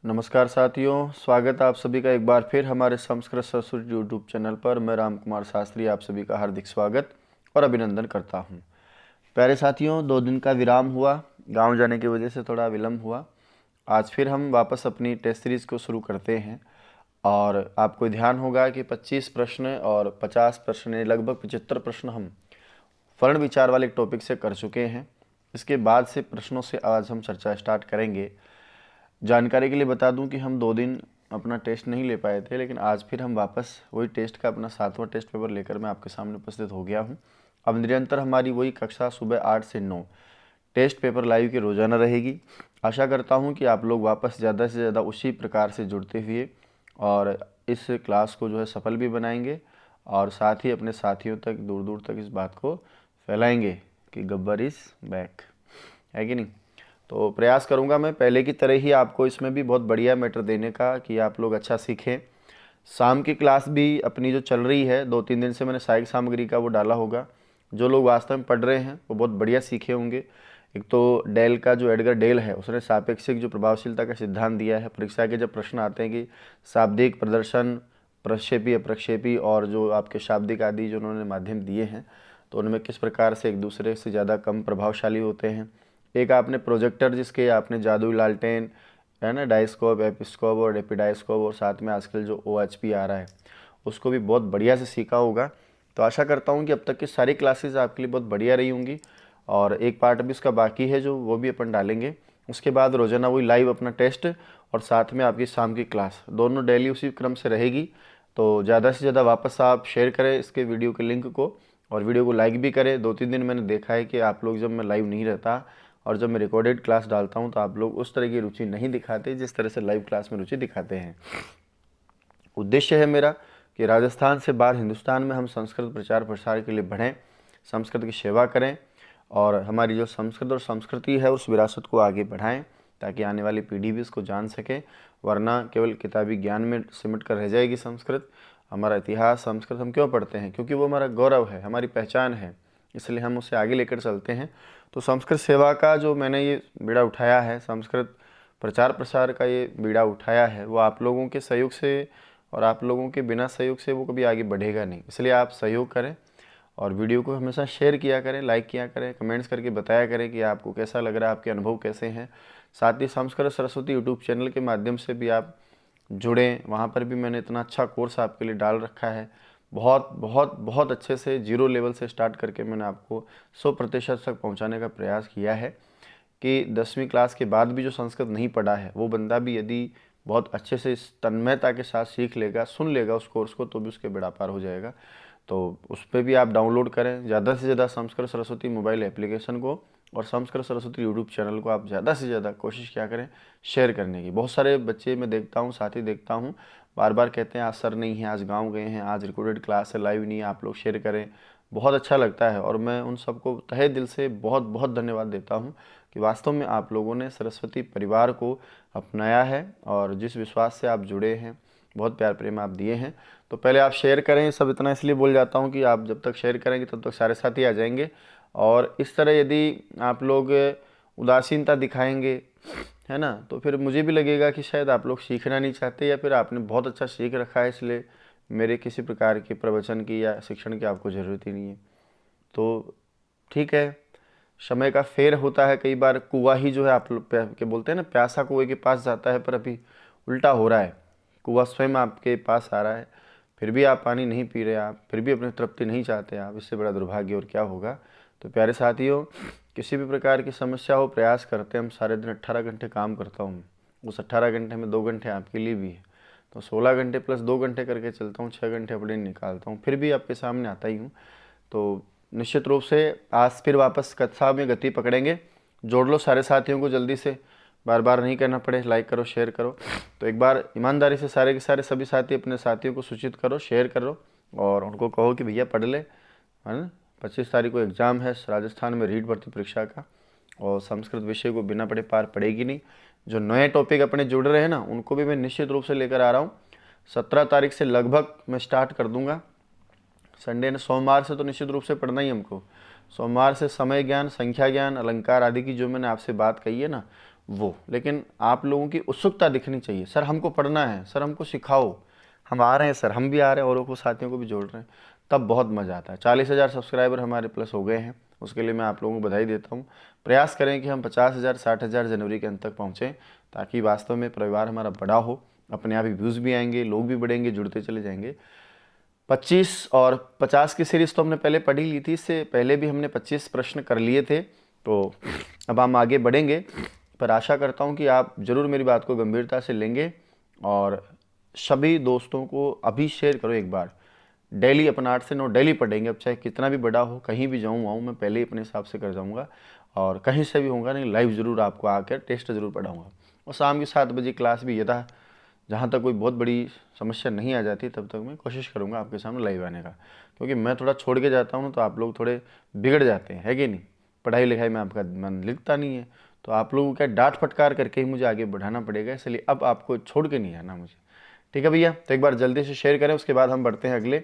नमस्कार साथियों, स्वागत है आप सभी का एक बार फिर हमारे संस्कृत सरस्वती यूट्यूब चैनल पर। मैं राम कुमार शास्त्री आप सभी का हार्दिक स्वागत और अभिनंदन करता हूं। प्यारे साथियों, 2 दिन का विराम हुआ, गांव जाने की वजह से थोड़ा विलम्ब हुआ। आज फिर हम वापस अपनी टेस्ट सीरीज़ को शुरू करते हैं और आपको ध्यान होगा कि 25 प्रश्न और 50 प्रश्न, लगभग 75 प्रश्न हम वर्ण विचार वाले टॉपिक से कर चुके हैं। इसके बाद से प्रश्नों से आज हम चर्चा स्टार्ट करेंगे। जानकारी के लिए बता दूं कि हम 2 दिन अपना टेस्ट नहीं ले पाए थे, लेकिन आज फिर हम वापस वही टेस्ट का अपना 7वां टेस्ट पेपर लेकर मैं आपके सामने उपस्थित हो गया हूं। अब निरंतर हमारी वही कक्षा सुबह 8 से 9 टेस्ट पेपर लाइव की रोज़ाना रहेगी। आशा करता हूं कि आप लोग वापस ज़्यादा से ज़्यादा उसी प्रकार से जुड़ते हुए और इस क्लास को जो है सफल भी बनाएंगे और साथ ही अपने साथियों तक, दूर दूर तक इस बात को फैलाएंगे कि गब्बर इज़ बैक, है कि नहीं। तो प्रयास करूंगा मैं पहले की तरह ही आपको इसमें भी बहुत बढ़िया मैटर देने का कि आप लोग अच्छा सीखें। शाम की क्लास भी अपनी जो चल रही है, 2-3 दिन से मैंने सहायक सामग्री का वो डाला होगा। जो लोग वास्तव में पढ़ रहे हैं वो बहुत बढ़िया सीखे होंगे। एक तो डेल का जो एडगर डेल है, उसने सापेक्षिक जो प्रभावशीलता का सिद्धांत दिया है। परीक्षा के जब प्रश्न आते हैं कि शाब्दिक प्रदर्शन, प्रक्षेपी, अप्रक्षेपी और जो आपके शाब्दिक आदि जो उन्होंने माध्यम दिए हैं, तो उनमें किस प्रकार से एक दूसरे से ज़्यादा कम प्रभावशाली होते हैं। एक आपने प्रोजेक्टर, जिसके आपने जादुई लालटेन है ना, डायस्कोप, एपिस्कोप और एपिडायस्कोप, और साथ में आजकल जो OHP आ रहा है उसको भी बहुत बढ़िया से सीखा होगा। तो आशा करता हूँ कि अब तक की सारी क्लासेस आपके लिए बहुत बढ़िया रही होंगी और एक पार्ट भी उसका बाकी है जो वो भी अपन डालेंगे। उसके बाद रोजाना वही लाइव अपना टेस्ट और साथ में आपकी शाम की क्लास, दोनों डेली उसी क्रम से रहेगी। तो ज़्यादा से ज़्यादा वापस आप शेयर करें इसके वीडियो के लिंक को और वीडियो को लाइक भी करें। 2-3 दिन मैंने देखा है कि आप लोग, जब मैं लाइव नहीं रहता और जब मैं रिकॉर्डेड क्लास डालता हूं, तो आप लोग उस तरह की रुचि नहीं दिखाते जिस तरह से लाइव क्लास में रुचि दिखाते हैं। उद्देश्य है मेरा कि राजस्थान से बाहर हिंदुस्तान में हम संस्कृत प्रचार प्रसार के लिए बढ़ें, संस्कृत की सेवा करें और हमारी जो संस्कृत और संस्कृति है उस विरासत को आगे बढ़ाएं, ताकि आने वाली पीढ़ी भी इसको जान सके। वरना केवल किताबी ज्ञान में सिमट कर रह जाएगी संस्कृत। हमारा इतिहास, संस्कृत हम क्यों पढ़ते हैं? क्योंकि वो हमारा गौरव है, हमारी पहचान है, इसलिए हम उसे आगे लेकर चलते हैं। तो संस्कृत सेवा का जो मैंने ये बीड़ा उठाया है, संस्कृत प्रचार प्रसार का ये बीड़ा उठाया है, वो आप लोगों के सहयोग से और आप लोगों के बिना सहयोग से वो कभी आगे बढ़ेगा नहीं। इसलिए आप सहयोग करें और वीडियो को हमेशा शेयर किया करें, लाइक किया करें, कमेंट्स करके बताया करें कि आपको कैसा लग रहा है, आपके अनुभव कैसे हैं। साथ ही संस्कृत सरस्वती यूट्यूब चैनल के माध्यम से भी आप जुड़ें। वहाँ पर भी मैंने इतना अच्छा कोर्स आपके लिए डाल रखा है। बहुत बहुत बहुत अच्छे से 0 लेवल से स्टार्ट करके मैंने आपको 100% तक पहुँचाने का प्रयास किया है कि 10वीं क्लास के बाद भी जो संस्कृत नहीं पढ़ा है वो बंदा भी यदि बहुत अच्छे से इस तन्मयता के साथ सीख लेगा, सुन लेगा उस कोर्स को, तो भी उसके बेड़ा पार हो जाएगा। तो उस पर भी आप डाउनलोड करें ज़्यादा से ज़्यादा संस्कृत सरस्वती मोबाइल एप्लीकेशन को और संस्कृत सरस्वती यूट्यूब चैनल को आप ज़्यादा से ज़्यादा कोशिश क्या करें शेयर करने की। बहुत सारे बच्चे मैं देखता हूँ, साथी देखता हूँ, बार बार कहते हैं आज सर नहीं है, आज गांव गए हैं, आज रिकॉर्डेड क्लास है, लाइव नहीं है, आप लोग शेयर करें। बहुत अच्छा लगता है और मैं उन सबको तहे दिल से बहुत बहुत धन्यवाद देता हूँ कि वास्तव में आप लोगों ने सरस्वती परिवार को अपनाया है और जिस विश्वास से आप जुड़े हैं, बहुत प्यार प्रेम आप दिए हैं। तो पहले आप शेयर करें। सब इतना इसलिए बोल जाता हूँ कि आप जब तक शेयर करेंगे तब तक सारे साथी आ जाएंगे और इस तरह यदि आप लोग उदासीनता दिखाएंगे, है ना, तो फिर मुझे भी लगेगा कि शायद आप लोग सीखना नहीं चाहते या फिर आपने बहुत अच्छा सीख रखा है, इसलिए मेरे किसी प्रकार के प्रवचन की या शिक्षण की आपको ज़रूरत ही नहीं है। तो ठीक है, समय का फेर होता है। कई बार कुआं ही जो है, आप लोग के बोलते हैं ना, प्यासा कुएं के पास जाता है, पर अभी उल्टा हो रहा है। कुआं स्वयं आपके पास आ रहा है, फिर भी आप पानी नहीं पी रहे, आप फिर भी अपनी तृप्ति नहीं चाहते आप। इससे बड़ा दुर्भाग्य और क्या होगा। तो प्यारे साथियों, किसी भी प्रकार की समस्या हो, प्रयास करते हैं हम सारे दिन 18 घंटे काम करता हूँ, उस 18 घंटे में 2 घंटे आपके लिए भी है, तो 16 घंटे प्लस 2 घंटे करके चलता हूँ, 6 घंटे अपने निकालता हूँ, फिर भी आपके सामने आता ही हूँ। तो निश्चित रूप से आज फिर वापस कक्षा में गति पकड़ेंगे। जोड़ लो सारे साथियों को जल्दी से, बार बार नहीं करना पड़े, लाइक करो, शेयर करो। तो एक बार ईमानदारी से सारे के सारे सभी साथी अपने साथियों को सूचित करो, शेयर करो और उनको कहो कि भैया पढ़ ले, है ना। 25 तारीख को एग्ज़ाम है राजस्थान में रीट भर्ती परीक्षा का और संस्कृत विषय को बिना पढ़े पार पड़ेगी नहीं। जो नए टॉपिक अपने जुड़ रहे हैं ना, उनको भी मैं निश्चित रूप से लेकर आ रहा हूँ। 17 तारीख से लगभग मैं स्टार्ट कर दूंगा। संडे ने, सोमवार से तो निश्चित रूप से पढ़ना ही हमको। सोमवार से समय ज्ञान, संख्या ज्ञान, अलंकार आदि की जो मैंने आपसे बात कही है ना, वो। लेकिन आप लोगों की उत्सुकता दिखनी चाहिए, सर हमको पढ़ना है, सर हमको सिखाओ, हम आ रहे हैं सर, हम भी आ रहे हैं, औरों को साथियों को भी जोड़ रहे हैं, तब बहुत मज़ा आता है। 40,000 सब्सक्राइबर हमारे प्लस हो गए हैं, उसके लिए मैं आप लोगों को बधाई देता हूँ। प्रयास करें कि हम 50,000 60,000 जनवरी के अंत तक पहुँचें, ताकि वास्तव में परिवार हमारा बड़ा हो, अपने आप ही व्यूज़ भी आएंगे, लोग भी बढ़ेंगे, जुड़ते चले जाएंगे। 25 और 50 की सीरीज़ तो हमने पहले पढ़ी ली थी, इससे पहले भी हमने 25 प्रश्न कर लिए थे, तो अब हम आगे बढ़ेंगे। पर आशा करता हूँ कि आप ज़रूर मेरी बात को गंभीरता से लेंगे और सभी दोस्तों को अभी शेयर करो एक बार। डेली अपना 8 से 9 डेली पढ़ेंगे, अब चाहे कितना भी बड़ा हो, कहीं भी जाऊँ आऊँ, मैं पहले ही अपने हिसाब से कर जाऊँगा, और कहीं से भी होगा नहीं, लाइव ज़रूर आपको आकर टेस्ट ज़रूर पढ़ाऊँगा। और शाम की 7 बजे क्लास भी यथा जहाँ तक कोई बहुत बड़ी समस्या नहीं आ जाती तब तक मैं कोशिश करूँगा आपके सामने लाइव आने का, क्योंकि मैं थोड़ा छोड़ के जाता हूँ तो आप लोग थोड़े बिगड़ जाते हैं, है कि नहीं। पढ़ाई लिखाई में आपका मन लिखता नहीं है, तो आप लोगों को क्या डांट फटकार करके ही मुझे आगे बढ़ाना पड़ेगा, इसलिए अब आपको छोड़ के नहीं आना मुझे। ठीक है भैया, तो एक बार जल्दी से शेयर करें, उसके बाद हम बढ़ते हैं अगले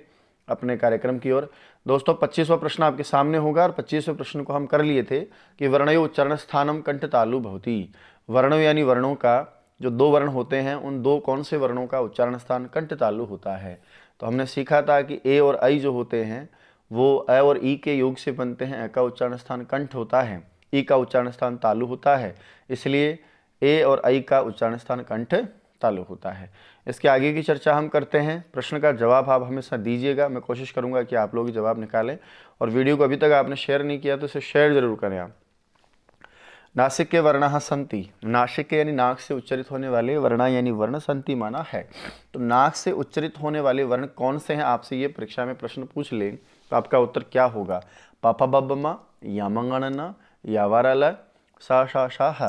अपने कार्यक्रम की ओर। दोस्तों 25वां प्रश्न आपके सामने होगा, और 25वें प्रश्न को हम कर लिए थे कि वर्णयो उच्चारण स्थानम कंठ तालु भवती। वर्ण यानी वर्णों का जो 2 वर्ण होते हैं, उन 2 कौन से वर्णों का उच्चारण स्थान कंठ तालु होता है। तो हमने सीखा था कि ए और आई जो होते हैं वो अ और ई के योग से बनते हैं। अ का उच्चारण स्थान कंठ होता है, ई का उच्चारण स्थान तालु होता है, इसलिए ए और आई का उच्चारण स्थान कंठ तालु होता है। इसके आगे की चर्चा हम करते हैं। प्रश्न का जवाब आप हमेशा दीजिएगा, मैं कोशिश करूंगा कि आप लोग जवाब निकालें, और वीडियो को अभी तक आपने शेयर नहीं किया तो इसे शेयर जरूर करें आप। नासिक के वर्णः सन्ति, नासिक के यानी नाक से उच्चरित होने वाले वर्ण यानी वर्ण सन्ति माना है। तो नाक से उच्चरित होने वाले वर्ण कौन से हैं, आपसे ये परीक्षा में प्रश्न पूछ ले तो आपका उत्तर क्या होगा। पापा बब्बमा, यामंगणना, यावारल, सा शा शाह।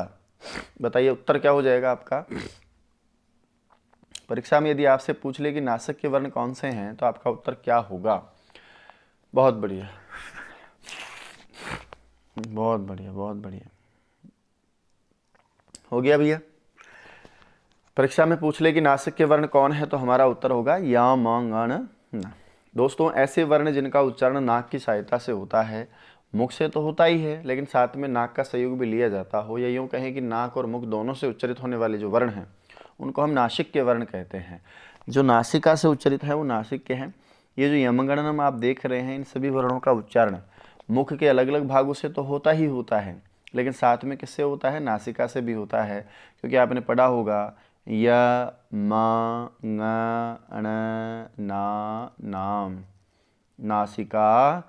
बताइए उत्तर क्या हो जाएगा आपका। परीक्षा में यदि आपसे पूछ ले कि नासिक के वर्ण कौन से हैं तो आपका उत्तर क्या होगा। बहुत बढ़िया, बहुत बढ़िया, बहुत बढ़िया, हो गया भैया। परीक्षा में पूछ ले कि नासिक के वर्ण कौन है तो हमारा उत्तर होगा या म ण न। दोस्तों ऐसे वर्ण जिनका उच्चारण नाक की सहायता से होता है, मुख से तो होता ही है लेकिन साथ में नाक का सहयोग भी लिया जाता हो, या यूँ कहें कि नाक और मुख दोनों से उच्चरित होने वाले जो वर्ण हैं उनको हम नासिक के वर्ण कहते हैं। जो नासिका से उच्चरित है वो नासिक के हैं। ये जो यमगणनम आप देख रहे हैं, इन सभी वर्णों का उच्चारण मुख के अलग अलग भागों से तो होता ही होता है, लेकिन साथ में किससे होता है, नासिका से भी होता है। क्योंकि आपने पढ़ा होगा य म ङ ण ना नाम नासिका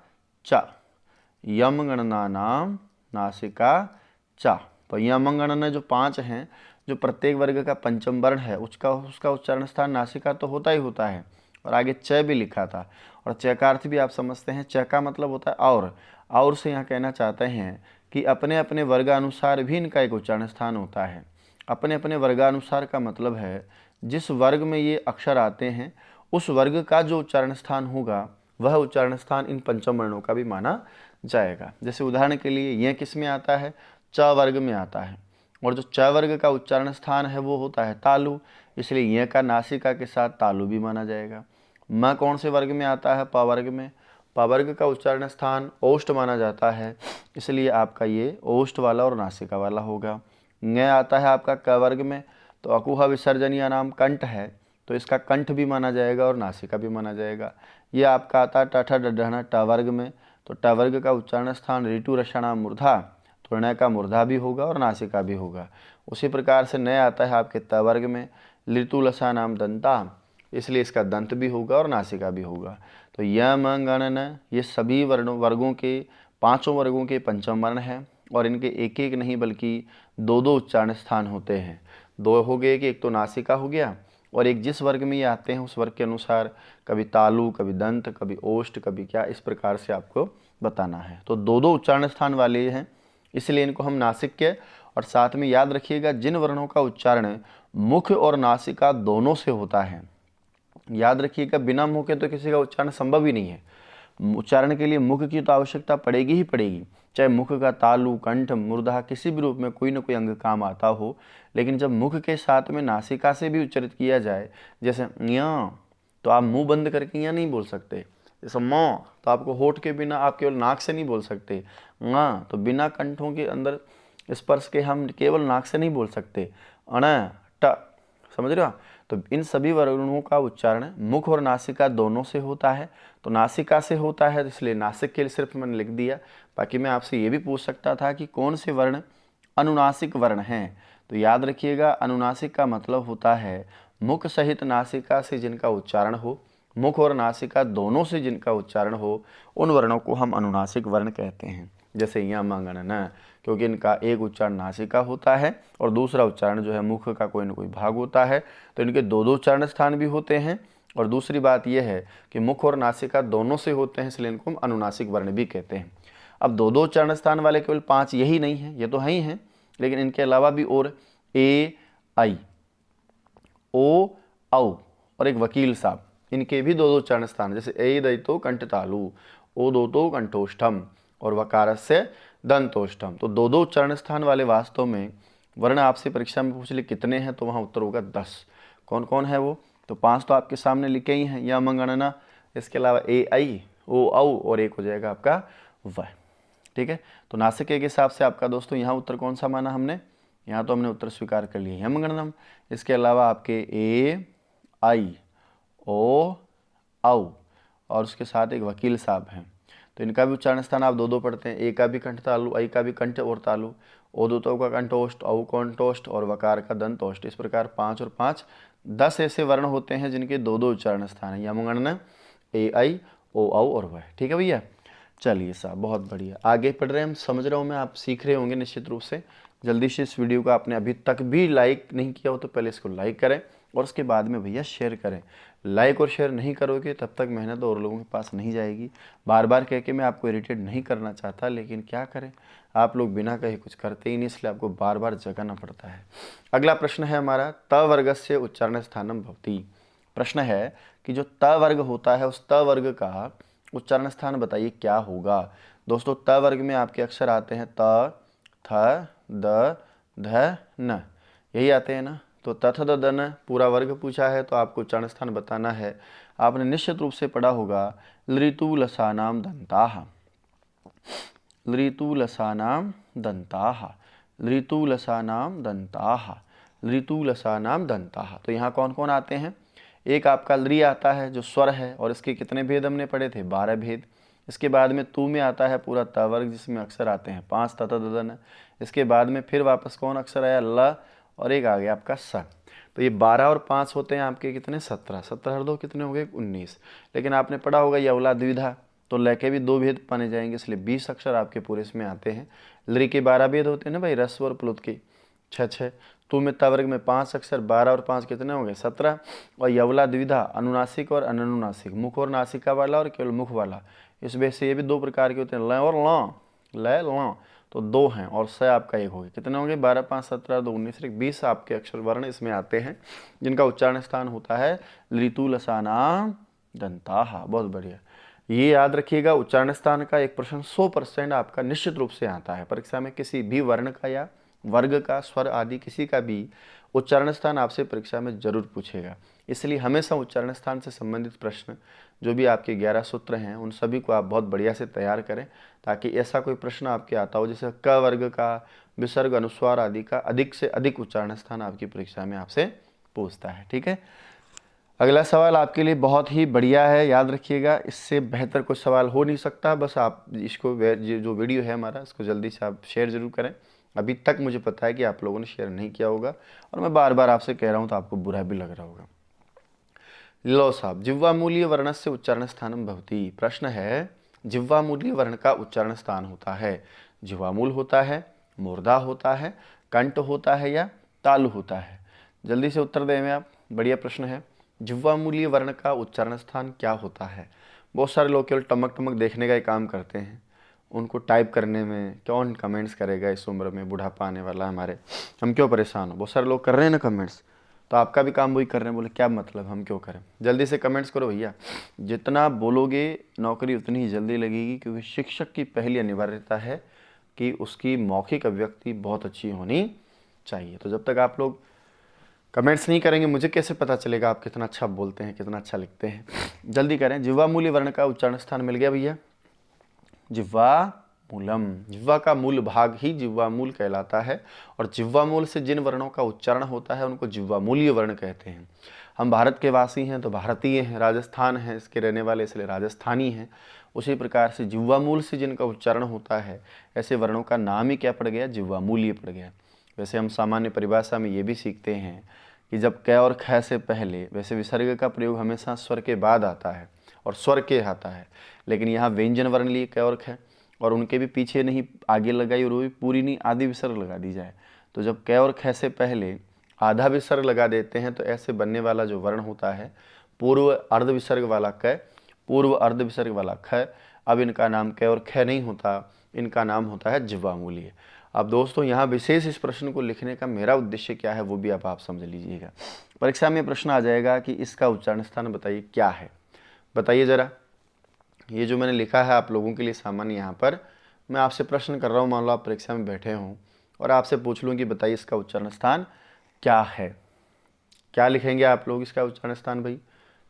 च, यम गणना नाम नासिका च। तो यम गणना जो 5 हैं, जो प्रत्येक वर्ग का पंचम वर्ण है, उसका उच्चारण स्थान नासिका तो होता ही होता है। और आगे च भी लिखा था, और च का अर्थ भी आप समझते हैं, च का मतलब होता है और से यहाँ कहना चाहते हैं कि अपने अपने वर्गानुसार भी इनका एक उच्चारण स्थान होता है। अपने अपने वर्गानुसार का मतलब है जिस वर्ग में ये अक्षर आते हैं उस वर्ग का जो उच्चारण स्थान होगा वह उच्चारण स्थान इन पंचम वर्णों का भी माना जाएगा। जैसे उदाहरण के लिए यह किस में आता है, च वर्ग में आता है, और जो च वर्ग का उच्चारण स्थान है वो होता है तालु, इसलिए यह का नासिका के साथ तालु भी माना जाएगा। म कौन से वर्ग में आता है, प वर्ग में, प वर्ग का उच्चारण स्थान ओष्ठ माना जाता है, इसलिए आपका ये ओष्ठ वाला और नासिका वाला होगा। ङ आता है आपका क वर्ग में, तो अकुह विसर्जनीय नाम कंठ है, तो इसका कंठ भी माना जाएगा और नासिका भी माना जाएगा। ये आपका आता है टठ डढ़ ट वर्ग में, तो ट वर्ग का उच्चारण स्थान ऋतु रषणा मूर्धा, तो ण का मूर्धा भी होगा और नासिका भी होगा। उसी प्रकार से न आता है आपके त वर्ग में, ऋतु लसा नाम दंता, इसलिए इसका दंत भी होगा और नासिका भी होगा। तो य म गण न ये सभी वर्गों के 5 वर्गों के पंचम वर्ण हैं, और इनके एक एक नहीं बल्कि 2-2 उच्चारण स्थान होते हैं। 2 हो गए कि एक तो नासिका हो गया, और एक जिस वर्ग में ये आते हैं उस वर्ग के अनुसार कभी तालु, कभी दंत, कभी ओष्ठ, कभी क्या, इस प्रकार से आपको बताना है। तो 2-2 उच्चारण स्थान वाले हैं, इसलिए इनको हम नासिक के। और साथ में याद रखिएगा जिन वर्णों का उच्चारण मुख और नासिका दोनों से होता है, याद रखिएगा बिना मुख के तो किसी का उच्चारण संभव ही नहीं है। उच्चारण के लिए मुख की तो आवश्यकता पड़ेगी ही पड़ेगी, चाहे मुख का तालु, कंठ, मूर्धा किसी भी रूप में कोई ना कोई अंग काम आता हो। लेकिन जब मुख के साथ में नासिका से भी उच्चरित किया जाए, जैसे य, तो आप मुंह बंद करके यहाँ नहीं बोल सकते। जैसे म, तो आपको होठ के बिना आप केवल नाक से नहीं बोल सकते। ङ, तो बिना कंठों के अंदर स्पर्श के हम केवल नाक से नहीं बोल सकते, अण ट, समझ रहे हो। तो इन सभी वर्णों का उच्चारण मुख और नासिका दोनों से होता है। तो नासिका से होता है, तो इसलिए नासिक के लिए सिर्फ मैंने लिख दिया। बाकी मैं आपसे ये भी पूछ सकता था कि कौन से वर्ण अनुनासिक वर्ण हैं। तो याद रखिएगा, अनुनासिक का मतलब होता है मुख सहित नासिका से जिनका उच्चारण हो, मुख और नासिका दोनों से जिनका उच्चारण हो, उन वर्णों को हम अनुनासिक वर्ण कहते हैं। जैसे यम गण न, क्योंकि इनका एक उच्चारण नासिका होता है और दूसरा उच्चारण जो है मुख का कोई न कोई भाग होता है, तो इनके दो दो उच्चारण स्थान भी होते हैं। और दूसरी बात यह है कि मुख और नासिका दोनों से होते हैं, इसलिए इनको हम अनुनासिक वर्ण भी कहते हैं। अब दो दो उच्चारण स्थान वाले केवल 5 यही नहीं है, ये तो है ही हैं, लेकिन इनके अलावा भी और ए आई, ओ औ और एक वकील साहब, इनके भी दो दो उच्चारण स्थान, जैसे ए दयितो कंठ तालु, ओ दो तो कंठोष्ठम और वकारस्य दंतोष्ठम। तो दो दो उच्चारण स्थान वाले वास्तव में वर्ण आपसे परीक्षा में पूछ ले कितने हैं, तो वहाँ उत्तर होगा 10। कौन कौन है वो, तो 5 तो आपके सामने लिखे ही हैं, यम गणना, इसके अलावा ए आई, ओ औ और एक हो जाएगा आपका व। ठीक है, तो नासिक के हिसाब से आपका दोस्तों यहाँ उत्तर कौन सा माना हमने, यहाँ तो हमने उत्तर स्वीकार कर लिया यम गणनम। इसके अलावा आपके ए आई, ओ औ और उसके साथ एक वकील साहब हैं, तो इनका भी उच्चारण स्थान आप दो दो पढ़ते हैं, ए का भी कंठ तालु, आई का भी कंठ और तालु, ओ दो का कंठोष्ठ, औ कंठोष्ठ और वकार का दंतोष्ठ। इस प्रकार 5 और 5 10 ऐसे वर्ण होते हैं जिनके दो दो उच्चारण स्थान है, यम गणना, ए आई, ओ औ और वह। ठीक है भैया, चलिए साहब बहुत बढ़िया, आगे पढ़ रहे हैं हम, समझ रहा हूँ मैं, आप सीख रहे होंगे निश्चित रूप से। जल्दी से इस वीडियो को आपने अभी तक भी लाइक नहीं किया हो तो पहले इसको लाइक करें और उसके बाद में भैया शेयर करें। लाइक और शेयर नहीं करोगे तब तक मेहनत और लोगों के पास नहीं जाएगी। बार बार कह के मैं आपको इरिटेट नहीं करना चाहता, लेकिन क्या करें, आप लोग बिना कहे कुछ करते ही नहीं, इसलिए आपको बार बार जगाना पड़ता है। अगला प्रश्न है हमारा, त वर्गस्य उच्चारण स्थानम भवति। प्रश्न है कि जो त वर्ग होता है उस त वर्ग का उच्चारण स्थान बताइए क्या होगा। दोस्तों त वर्ग में आपके अक्षर आते हैं त, थ, द, ध, न, यही आते हैं ना। तो तथ द न पूरा वर्ग पूछा है तो आपको उच्चारण स्थान बताना है। आपने निश्चित रूप से पढ़ा होगा लृतुलसानाम दंताः, लृतुलसानाम दंताः, लृतुलसानाम दंताः, लृतुलसानाम दंताः। तो यहाँ कौन कौन आते हैं, एक आपका लृ आता है जो स्वर है और इसके कितने भेद हमने पढ़े थे, 12 भेद। इसके बाद में तू में आता है पूरा त वर्ग जिसमें अक्षर आते हैं 5 तथ ददन। इसके बाद में फिर वापस कौन अक्षर आया, ल और एक आ गया आपका स। तो ये 12 और 5 होते हैं आपके कितने, 17, 17 और 2 कितने हो गए 19। लेकिन आपने पढ़ा होगा यवला द्विधा, तो ल के भी 2 भेद पाने जाएंगे, इसलिए 20 अक्षर आपके पूरे इसमें आते हैं। लृ के 12 भेद होते हैं ना भाई, रस्व और प्लुत के 6 तू में त वर्ग में 5 अक्षर, 12 और 5 कितने हो गए 17। और यवला द्विधा अनुनासिक और अनुनासिक, मुख और नासिका वाला और केवल मुख वाला, इस वजह से ये भी 2 प्रकार के होते हैं, ल और ल, ल ल, तो 2 हैं और स आपका 1 हो गया, कितने होंगे 12 5 17 2 19 20 आपके अक्षर वर्ण इसमें आते हैं जिनका उच्चारण स्थान होता है लृतुलसानाम दंताः। बहुत बढ़िया, ये याद रखिएगा, उच्चारण स्थान का एक प्रश्न 100% आपका निश्चित रूप से आता है परीक्षा में। किसी भी वर्ण का या वर्ग का, स्वर आदि किसी का भी उच्चारण स्थान आपसे परीक्षा में जरूर पूछेगा, इसलिए हमेशा उच्चारण स्थान से संबंधित प्रश्न जो भी आपके 11 सूत्र हैं उन सभी को आप बहुत बढ़िया से तैयार करें, ताकि ऐसा कोई प्रश्न आपके आता हो जैसे क वर्ग का, विसर्ग, अनुस्वार आदि का अधिक से अधिक उच्चारण स्थान आपकी परीक्षा में आपसे पूछता है। ठीक है, अगला सवाल आपके लिए बहुत ही बढ़िया है, याद रखिएगा, इससे बेहतर कोई सवाल हो नहीं सकता। बस आप इसको जो वीडियो है हमारा इसको जल्दी से आप शेयर जरूर करें। अभी तक मुझे पता है कि आप लोगों ने शेयर नहीं किया होगा और मैं बार बार आपसे कह रहा हूँ तो आपको बुरा भी लग रहा होगा। लो साहब, जिह्वामूलीय वर्ण से उच्चारण स्थानम भवति। प्रश्न है, जिह्वामूलीय वर्ण का उच्चारण स्थान होता है, जिह्वामूल होता है, मूर्धा होता है, कंठ होता है या तालु होता है। जल्दी से उत्तर दें आप, बढ़िया प्रश्न है। जिह्वामूलीय वर्ण का उच्चारण स्थान क्या होता है। बहुत सारे लोग केवल टमक टमक देखने का ही काम करते हैं, उनको टाइप करने में कौन कमेंट्स करेगा, इस उम्र में बुढ़ापा आने वाला हमारे, हम क्यों परेशान हो। बहुत सारे लोग कर रहे हैं ना कमेंट्स, तो आपका भी काम वही कर रहे हैं, बोले क्या मतलब हम क्यों करें। जल्दी से कमेंट्स करो भैया, जितना बोलोगे नौकरी उतनी ही जल्दी लगेगी, क्योंकि शिक्षक की पहली अनिवार्यता है कि उसकी मौखिक अभिव्यक्ति बहुत अच्छी होनी चाहिए। तो जब तक आप लोग कमेंट्स नहीं करेंगे मुझे कैसे पता चलेगा आप कितना अच्छा बोलते हैं, कितना अच्छा लिखते हैं। जल्दी करें, जिह्वामूलीय वर्ण का उच्चारण स्थान मिल गया भैया, जिह्वा मूलम। जिह्वा का मूल भाग ही जिह्वा मूल कहलाता है और जिह्वा मूल से जिन वर्णों का उच्चारण होता है उनको जिह्वा मूलीय वर्ण कहते हैं। हम भारत के वासी हैं तो भारतीय हैं, राजस्थान है इसके रहने वाले इसलिए राजस्थानी हैं। उसी प्रकार से जिह्वा मूल से जिनका उच्चारण होता है ऐसे वर्णों का नाम ही क्या पड़ गया, जिह्वा मूलीय पड़ गया। वैसे हम सामान्य परिभाषा में ये भी सीखते हैं कि जब क और ख से पहले, वैसे विसर्ग का प्रयोग हमेशा स्वर के बाद आता है और स्वर के आता है, लेकिन यहाँ व्यंजन वर्ण लिए क और ख और उनके भी पीछे नहीं आगे लगाई और वो भी पूरी नहीं आधी विसर्ग लगा दी जाए। तो जब क और ख से पहले आधा विसर्ग लगा देते हैं तो ऐसे बनने वाला जो वर्ण होता है पूर्व अर्ध विसर्ग वाला क, पूर्व अर्ध विसर्ग वाला ख, अब इनका नाम क और ख नहीं होता, इनका नाम होता है जिह्वा मूलीय। अब दोस्तों यहाँ विशेष इस प्रश्न को लिखने का मेरा उद्देश्य क्या है वो भी अब आप समझ लीजिएगा। परीक्षा में प्रश्न आ जाएगा कि इसका उच्चारण स्थान बताइए क्या है। बताइए ज़रा, ये जो मैंने लिखा है आप लोगों के लिए सामान्य, यहाँ पर मैं आपसे प्रश्न कर रहा हूँ। मान लो आप परीक्षा में बैठे हों और आपसे पूछ लूँ कि बताइए इसका उच्चारण स्थान क्या है, क्या लिखेंगे आप लोग इसका उच्चारण स्थान? भाई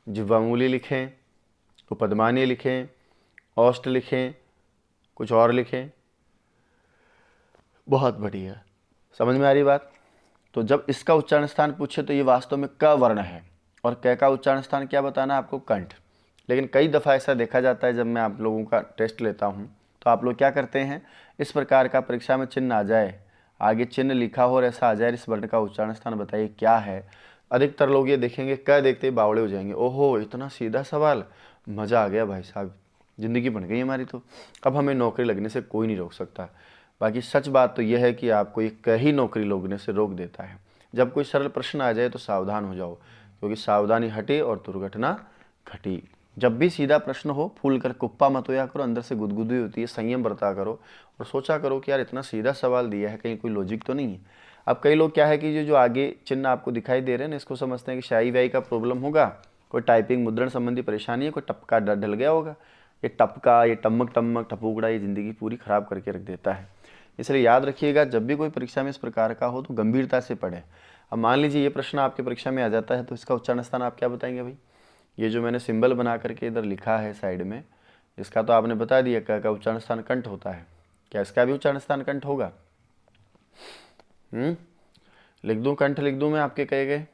जिह्वा मूलीय लिखें, उपदमानीय लिखें, औष्ट लिखें, कुछ और लिखें? बहुत बढ़िया, समझ में आ रही बात। तो जब इसका उच्चारण स्थान पूछे तो ये वास्तव में क वर्ण है और क का उच्चारण स्थान क्या बताना है आपको? कंठ। लेकिन कई दफ़ा ऐसा देखा जाता है जब मैं आप लोगों का टेस्ट लेता हूँ तो आप लोग क्या करते हैं, इस प्रकार का परीक्षा में चिन्ह आ जाए, आगे चिन्ह लिखा हो और ऐसा आ जाए इस वर्ण का उच्चारण स्थान बताइए क्या है। अधिकतर लोग ये देखेंगे क देखते ही बावड़े हो जाएंगे, ओहो इतना सीधा सवाल, मज़ा आ गया भाई साहब, ज़िंदगी बन गई हमारी। तो अब हमें नौकरी लगने से कोई नहीं रोक सकता। बाकी सच बात तो यह है कि आपको एक कई नौकरी लगने से रोक देता है। जब कोई सरल प्रश्न आ जाए तो सावधान हो जाओ, क्योंकि सावधानी हटे और दुर्घटना घटी। जब भी सीधा प्रश्न हो फूल कर कुप्पा मत होया करो, अंदर से गुदगुदी होती है, संयम बरता करो और सोचा करो कि यार इतना सीधा सवाल दिया है, कहीं कोई लॉजिक तो नहीं है। अब कई लोग क्या है कि जो आगे चिन्ह आपको दिखाई दे रहे हैं ना, इसको समझते हैं कि शाई वाई का प्रॉब्लम होगा, कोई टाइपिंग मुद्रण संबंधी परेशानी है, कोई टपका ढल गया होगा। ये टपका, ये टमक टमक टपूकड़ा, ये ज़िंदगी पूरी ख़राब करके रख देता है। इसलिए याद रखिएगा, जब भी कोई परीक्षा में इस प्रकार का हो तो गंभीरता से पढ़ें। अब मान लीजिए ये प्रश्न आपके परीक्षा में आ जाता है तो इसका उच्चारण स्थान आप क्या बताएंगे भाई? ये जो मैंने सिंबल बना करके इधर लिखा है साइड में, इसका तो आपने बता दिया क का उच्चारण स्थान कंठ होता है। क्या इसका भी उच्चारण स्थान कंठ होगा? लिख दूं, कंठ लिख दूं मैं आपके कहे गए?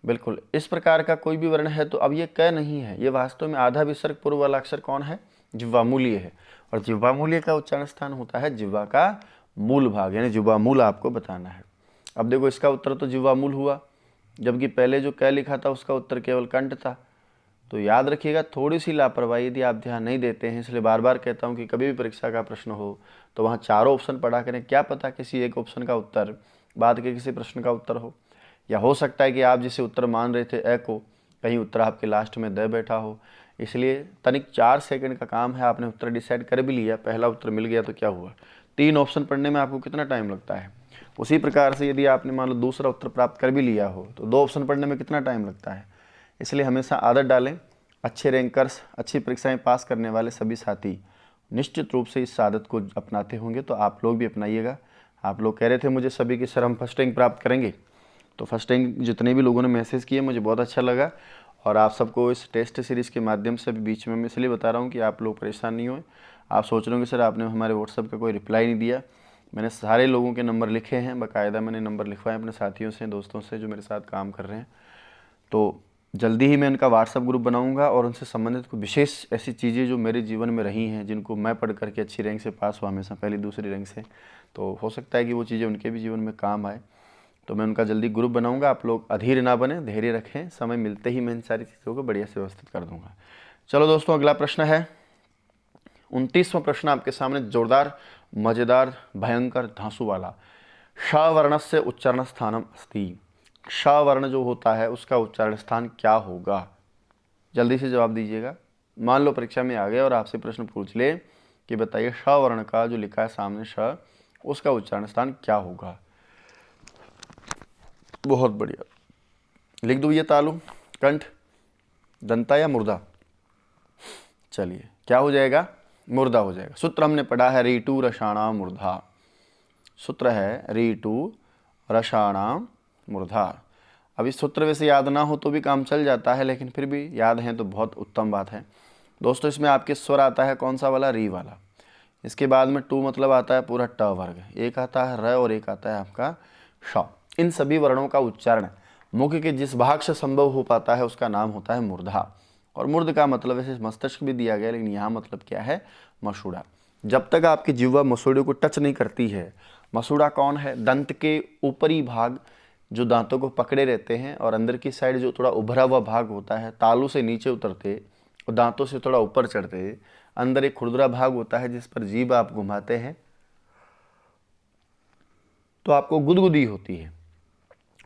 बिल्कुल। इस प्रकार का कोई भी वर्ण है तो अब ये क नहीं है, ये वास्तव में आधा विसर्ग पूर्व वाला अक्षर कौन है? जिह्वा मूलीय है। और जिह्वा मूलीय का उच्चारण स्थान होता है जिह्वा का मूल भाग, यानी जिह्वा मूल आपको बताना है। अब देखो इसका उत्तर तो जिह्वा मूल हुआ, जबकि पहले जो क लिखा था उसका उत्तर केवल कंठ था। तो याद रखिएगा, थोड़ी सी लापरवाही यदि आप ध्यान नहीं देते हैं, इसलिए बार बार कहता हूँ कि कभी भी परीक्षा का प्रश्न हो तो वहाँ चारों ऑप्शन पढ़ा करें। क्या पता किसी एक ऑप्शन का उत्तर बाद के किसी प्रश्न का उत्तर हो, या हो सकता है कि आप जिसे उत्तर मान रहे थे ए को, कहीं उत्तर आपके लास्ट में द बैठा हो। इसलिए तनिक 4 सेकंड का काम है, आपने उत्तर डिसाइड कर भी लिया, पहला उत्तर मिल गया तो क्या हुआ। 3 ऑप्शन पढ़ने में आपको कितना टाइम लगता है? उसी प्रकार से यदि आपने मान लो दूसरा उत्तर प्राप्त कर भी लिया हो तो 2 ऑप्शन पढ़ने में कितना टाइम लगता है? इसलिए हमेशा आदत डालें। अच्छे रैंकर्स, अच्छी परीक्षाएं पास करने वाले सभी साथी निश्चित रूप से इस आदत को अपनाते होंगे, तो आप लोग भी अपनाइएगा। आप लोग कह रहे थे मुझे सभी की सर हम फर्स्ट रैंक प्राप्त करेंगे, तो फर्स्ट रैंक जितने भी लोगों ने मैसेज किए मुझे बहुत अच्छा लगा। और आप सबको इस टेस्ट सीरीज़ के माध्यम से भी बीच में मैं इसलिए बता रहा हूँ कि आप लोग परेशान नहीं हों। आप सोच रहे होंगे सर आपने हमारे व्हाट्सएप का कोई रिप्लाई नहीं दिया। मैंने सारे लोगों के नंबर लिखे हैं, बाकायदा मैंने नंबर लिखवाए अपने साथियों से, दोस्तों से जो मेरे साथ काम कर रहे हैं। तो जल्दी ही मैं उनका व्हाट्सएप ग्रुप बनाऊंगा और उनसे संबंधित कुछ विशेष ऐसी चीज़ें जो मेरे जीवन में रही हैं, जिनको मैं पढ़ करके अच्छी रैंक से पास हुआ, हमेशा पहली दूसरी रैंक से, तो हो सकता है कि वो चीज़ें उनके भी जीवन में काम आए। तो मैं उनका जल्दी ग्रुप बनाऊंगा। आप लोग अधीर ना बने, धैर्य रखें, समय मिलते ही मैं इन सारी चीज़ों को बढ़िया से व्यवस्थित कर दूंगा। चलो दोस्तों, अगला प्रश्न है 29वां प्रश्न आपके सामने, जोरदार, मज़ेदार, भयंकर, धांसू वाला। श वर्णस्य उच्चारण स्थानम अस्ति। श वर्ण जो होता है उसका उच्चारण स्थान क्या होगा? जल्दी से जवाब दीजिएगा। मान लो परीक्षा में आ गए और आपसे प्रश्न पूछ ले कि बताइए श वर्ण का जो लिखा है सामने श, उसका उच्चारण स्थान क्या होगा? बहुत बढ़िया, लिख दो ये तालु, कंठ, दंता या मुर्दा? चलिए क्या हो जाएगा? मुर्दा हो जाएगा। सूत्र हमने पढ़ा है रीटू रसाणाम मूर्धा। सूत्र है रीटू रसाणाम मूर्धा। अब इस सूत्र वैसे याद ना हो तो भी काम चल जाता है, लेकिन फिर भी याद है तो बहुत उत्तम बात है। दोस्तों इसमें आपके स्वर आता है कौन सा वाला? री वाला। इसके बाद में टू मतलब आता है पूरा ट वर्ग, एक आता है र और एक आता है आपका श। इन सभी वर्णों का उच्चारण मुख के जिस भाग से संभव हो पाता है उसका नाम होता है मूर्धा। और मूर्ध का मतलब वैसे मस्तिष्क भी दिया गया, लेकिन यहाँ मतलब क्या है, मसूड़ा। जब तक आपकी जिह्वा मसूड़े को टच नहीं करती है, मसूड़ा कौन है, दंत के ऊपरी भाग जो दांतों को पकड़े रहते हैं, और अंदर की साइड जो थोड़ा उभरा हुआ भाग होता है, तालू से नीचे उतरते और दांतों से थोड़ा ऊपर चढ़ते, अंदर एक खुरदुरा भाग होता है जिस पर जीभ आप घुमाते हैं तो आपको गुदगुदी होती है,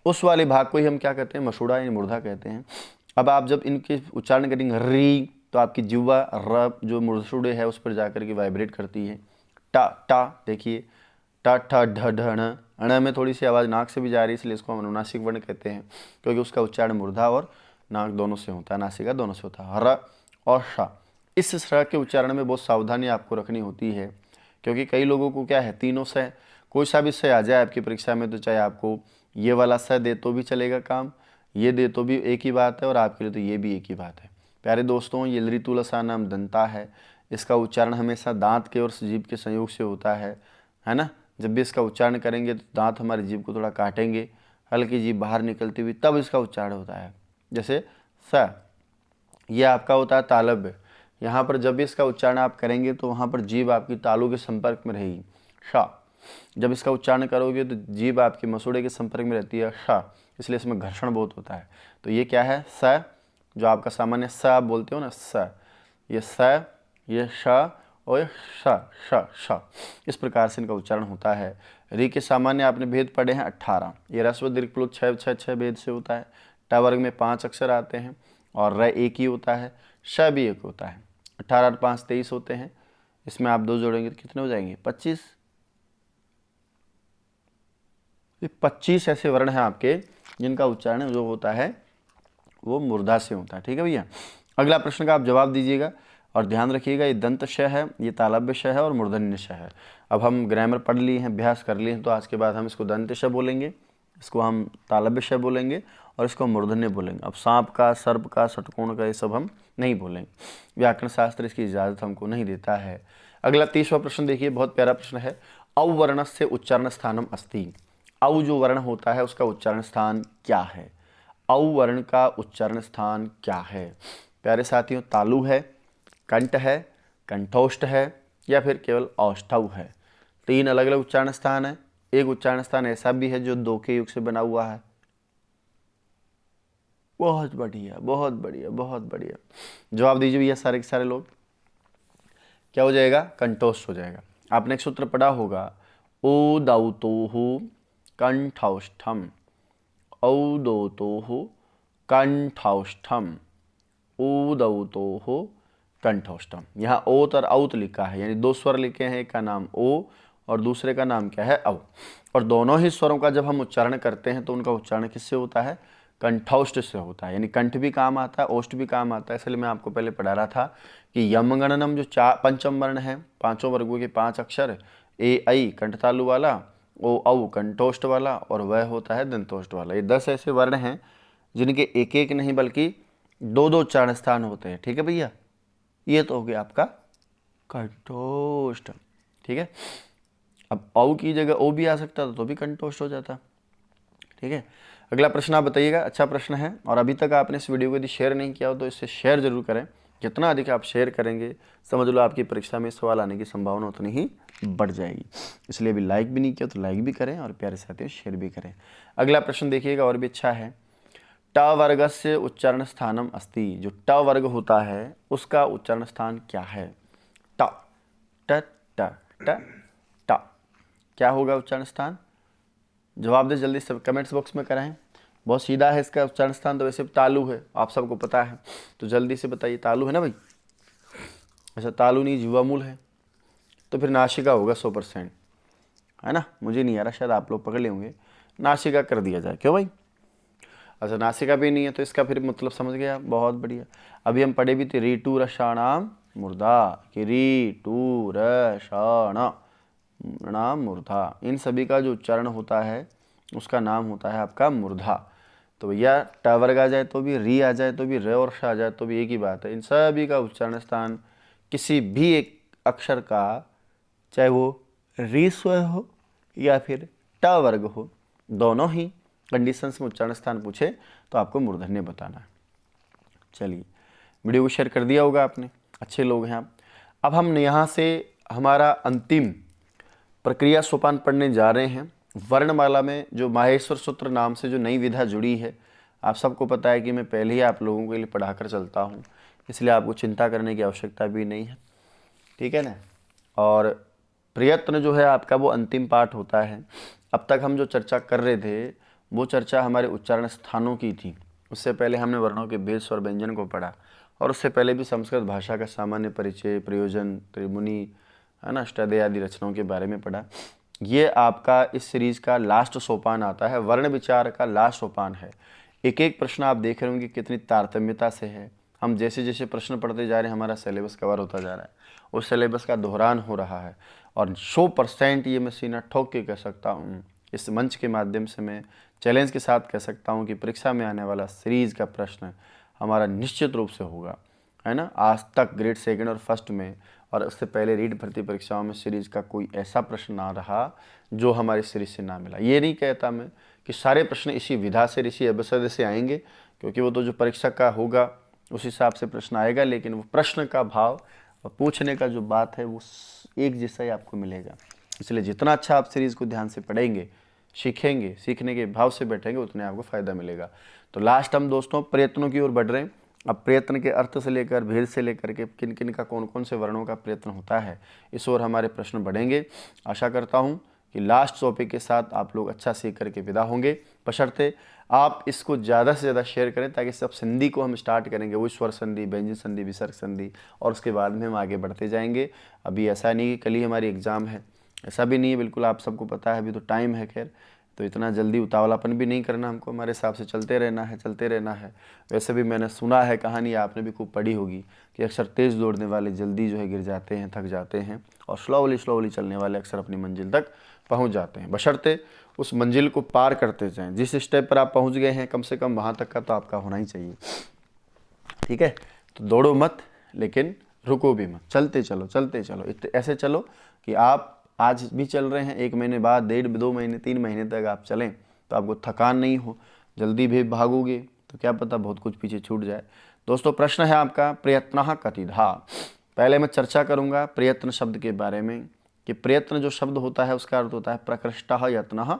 उस वाले भाग को ही हम क्या कहते हैं, मसूड़ा यानी मूर्धा कहते हैं। अब आप जब इनके उच्चारण करेंगे री, तो आपकी जिह्वा र जो मसूड़े है उस पर जाकर के वाइब्रेट करती है। टा टा देखिए, टा ठा ढ ढ ण, अण में थोड़ी सी आवाज़ नाक से भी जा रही है, इसलिए इसको हम अनुनासिक वर्ण कहते हैं, क्योंकि उसका उच्चारण मूर्धा और नाक दोनों से होता है, नासिका दोनों से होता है। र और श, इस स के उच्चारण में बहुत सावधानी आपको रखनी होती है, क्योंकि कई लोगों को क्या है, तीनों से कोई सा भी से आ जाए आपकी परीक्षा में, तो चाहे आपको ये वाला स दे तो भी चलेगा काम, ये दे तो भी एक ही बात है, और आपके लिए तो ये भी एक ही बात है। प्यारे दोस्तों, ये लृतुलसा नाम दंता है, इसका उच्चारण हमेशा दांत के और जीभ के संयोग से होता है ना। जब भी इसका उच्चारण करेंगे तो दांत हमारी जीभ को थोड़ा काटेंगे, हल्की जीभ बाहर निकलती हुई, तब इसका उच्चारण होता है। जैसे स, यह आपका होता है तालव्य, यहाँ पर जब भी इसका उच्चारण आप करेंगे तो वहाँ पर जीभ आपकी तालू के संपर्क में रहेगी। श, जब इसका उच्चारण करोगे तो जीभ आपके मसूड़े के संपर्क में रहती है, श, इसलिए इसमें घर्षण बहुत होता है। तो ये क्या है, स, जो आपका सामान्य स आप बोलते हो ना, स, ये स, ये श और ये श श श, इस प्रकार से इनका उच्चारण होता है। री के सामान्य आपने भेद पढ़े हैं 18, ये रस्व दीर्घ प्लुत 6 भेद से होता है। ट वर्ग में 5 अक्षर आते हैं और र एक ही होता है, श भी एक होता है। 18 और 5 23 होते हैं, इसमें आप 2 जोड़ेंगे तो कितने हो जाएंगे, 25। 25 ऐसे वर्ण हैं आपके जिनका उच्चारण जो होता है वो मूर्धा से होता है। ठीक है भैया, अगला प्रश्न का आप जवाब दीजिएगा और ध्यान रखिएगा, ये दंत श है, ये तालव्य श है और मूर्धन्य श है। अब हम ग्रामर पढ़ लिए हैं, अभ्यास कर लिए हैं, तो आज के बाद हम इसको दंत श बोलेंगे, इसको हम तालव्य श बोलेंगे और इसको मूर्धन्य बोलेंगे। अब सांप का, सर्प का, षटकोण का ये सब हम नहीं बोलेंगे, व्याकरण शास्त्र इसकी इजाज़त हमको नहीं देता है। अगला 30वां प्रश्न देखिए, बहुत प्यारा प्रश्न है। औवर्णस्य उच्चारण स्थानम अस्ति, औ जो वर्ण होता है उसका उच्चारण स्थान क्या है, औ वर्ण का उच्चारण स्थान क्या है। प्यारे साथियों, तालु है, कंठ है, कंठोष्ठ है, या फिर केवल औष्ठव है। 3 अलग अलग उच्चारण स्थान है। एक उच्चारण स्थान ऐसा भी है जो 2 के युग से बना हुआ है। बहुत बढ़िया, बहुत बढ़िया, बहुत बढ़िया। जवाब दीजिए भैया सारे के सारे लोग। क्या हो जाएगा, कंठोष्ठ हो जाएगा। आपने एक सूत्र पढ़ा होगा, उदौतुः कंठौष्ठम, औदौतुः कंठौष्ठम, उदौतुः कंठौष्ठम। यहाँ ओत और औत लिखा है, यानी 2 स्वर लिखे हैं, एक का नाम ओ और दूसरे का नाम क्या है, औ। और दोनों ही स्वरों का जब हम उच्चारण करते हैं तो उनका उच्चारण किससे होता है, कंठौष्ठ से होता है, यानी कंठ भी काम आता है, ओष्ठ भी काम आता है। इसलिए मैं आपको पहले पढ़ा रहा था कि यम गणनम जो पंचम वर्ण है, 5 वर्गों के 5 अक्षर, ए ऐ कंठ तालु वाला, ओ औ कंठोष्ठ वाला, और वह होता है दंतोष्ठ वाला। ये 10 ऐसे वर्ण हैं जिनके एक एक नहीं बल्कि 2 उच्चारण स्थान होते हैं। ठीक है भैया, ये तो हो गया आपका कंठोष्ठ। ठीक है, अब औ की जगह ओ भी आ सकता था तो भी कंठोष्ठ हो जाता। ठीक है, अगला प्रश्न आप बताइएगा, अच्छा प्रश्न है, और अभी तक आपने इस वीडियो को यदि शेयर नहीं किया हो तो इसे शेयर जरूर करें। जितना अधिक आप शेयर करेंगे, समझ लो आपकी परीक्षा में सवाल आने की संभावना उतनी ही बढ़ जाएगी। इसलिए अभी लाइक भी नहीं किया तो लाइक भी करें, और प्यारे साथियों शेयर भी करें। अगला प्रश्न देखिएगा, और भी अच्छा है। ट वर्गस्य उच्चारण स्थानम अस्ति, जो ट वर्ग होता है उसका उच्चारण स्थान क्या है। ट ट ट ट ट, क्या होगा उच्चारण स्थान, जवाब दे जल्दी से कमेंट्स बॉक्स में कराएं। बहुत सीधा है इसका उच्चारण स्थान, तो वैसे तालु है, आप सबको पता है, तो जल्दी से बताइए, तालु है ना भाई। अच्छा, तालु नहीं, जिह्वा मूल है, तो फिर नासिका होगा 100%, है ना। मुझे नहीं आ रहा, शायद आप लोग पकड़ ले होंगे, नासिका कर दिया जाए, क्यों भाई। अच्छा, नासिका भी नहीं है तो इसका फिर मतलब समझ गया, बहुत बढ़िया। अभी हम पढ़े भी थे रीटू रसाणाम मूर्धा, कि रीटू रसाणाम मूर्धा, इन सभी का जो उच्चारण होता है उसका नाम होता है आपका मूर्धा। तो भैया ट वर्ग आ जाए तो भी, री आ जाए तो भी, र और श आ जाए तो भी एक ही बात है। इन सभी का उच्चारण स्थान किसी भी एक अक्षर का चाहे वो री स्वर हो या फिर ट वर्ग हो, दोनों ही कंडीशंस में उच्चारण स्थान पूछे तो आपको मूर्धन्य बताना है। चलिए, वीडियो को शेयर कर दिया होगा आपने, अच्छे लोग हैं आप। अब हम यहाँ से हमारा अंतिम प्रक्रिया सोपान पढ़ने जा रहे हैं। वर्णमाला में जो माहेश्वर सूत्र नाम से जो नई विधा जुड़ी है, आप सबको पता है कि मैं पहले ही आप लोगों के लिए पढ़ाकर चलता हूँ, इसलिए आपको चिंता करने की आवश्यकता भी नहीं है, ठीक है ना। और प्रयत्न जो है आपका वो अंतिम पाठ होता है। अब तक हम जो चर्चा कर रहे थे वो चर्चा हमारे उच्चारण स्थानों की थी। उससे पहले हमने वर्णों के भेद स्वर व्यंजन को पढ़ा, और उससे पहले भी संस्कृत भाषा का सामान्य परिचय, प्रयोजन, त्रिमुनि, है ना, अष्टाध्यायी आदि रचनाओं के बारे में पढ़ा। ये आपका इस सीरीज का लास्ट सोपान आता है, वर्ण विचार का लास्ट सोपान है। एक एक प्रश्न आप देख रहे होंगे कितनी तारतम्यता से है। हम जैसे जैसे प्रश्न पढ़ते जा रहे हैं हमारा सिलेबस कवर होता जा रहा है, उस सिलेबस का दोहरान हो रहा है। और 100% ये मैं सीना ठोक के कह सकता हूँ, इस मंच के माध्यम से मैं चैलेंज के साथ कह सकता हूँ कि परीक्षा में आने वाला सीरीज़ का प्रश्न हमारा निश्चित रूप से होगा, है ना। आज तक ग्रेड 2 और 1 में और उससे पहले रीट भर्ती परीक्षाओं में सीरीज़ का कोई ऐसा प्रश्न ना रहा जो हमारी सीरीज से ना मिला। ये नहीं कहता मैं कि सारे प्रश्न इसी विधा से, इसी एपिसोड से आएंगे, क्योंकि वो तो जो परीक्षा का होगा उस हिसाब से प्रश्न आएगा, लेकिन वो प्रश्न का भाव और पूछने का जो बात है वो एक जैसा ही आपको मिलेगा। इसलिए जितना अच्छा आप सीरीज़ को ध्यान से पढ़ेंगे, सीखेंगे, सीखने के भाव से बैठेंगे, उतने आपको फ़ायदा मिलेगा। तो लास्ट हम दोस्तों प्रयत्नों की ओर बढ़ रहे हैं। अब प्रयत्न के अर्थ से लेकर भेद से लेकर के किन किन का कौन कौन से वर्णों का प्रयत्न होता है, इस ओर हमारे प्रश्न बढ़ेंगे। आशा करता हूँ कि लास्ट टॉपिक के साथ आप लोग अच्छा सीख करके विदा होंगे, बशर्ते आप इसको ज़्यादा से ज़्यादा शेयर करें, ताकि सब संधि को हम स्टार्ट करेंगे, वो स्वर संधि, व्यंजन संधि, विसर्ग संधि, और उसके बाद में हम आगे बढ़ते जाएंगे। अभी ऐसा नहीं कि कल ही हमारी एग्ज़ाम है, ऐसा भी नहीं है, बिल्कुल आप सबको पता है, अभी तो टाइम है। खैर, तो इतना जल्दी उतावलापन भी नहीं करना हमको, हमारे हिसाब से चलते रहना है, चलते रहना है। वैसे भी मैंने सुना है कहानी, आपने भी खूब पढ़ी होगी, कि अक्सर तेज़ दौड़ने वाले जल्दी जो है गिर जाते हैं, थक जाते हैं, और स्लोवली चलने वाले अक्सर अपनी मंजिल तक पहुंच जाते हैं, बशर्ते उस मंजिल को पार करते जाएं। जिस स्टेप पर आप पहुंच गए हैं, कम से कम वहां तक का तो आपका होना ही चाहिए, ठीक है। तो दौड़ो मत, लेकिन रुको भी मत, चलते चलो, चलते चलो, ऐसे चलो कि आप आज भी चल रहे हैं, 1 महीने बाद, 1.5-2 महीने, 3 महीने तक आप चलें तो आपको थकान नहीं हो। जल्दी भी भागोगे तो क्या पता बहुत कुछ पीछे छूट जाए। दोस्तों, प्रश्न है आपका, प्रयत्नः कतिधा। पहले मैं चर्चा करूंगा प्रयत्न शब्द के बारे में, कि प्रयत्न जो शब्द होता है उसका अर्थ होता है प्रकृष्टः यत्नः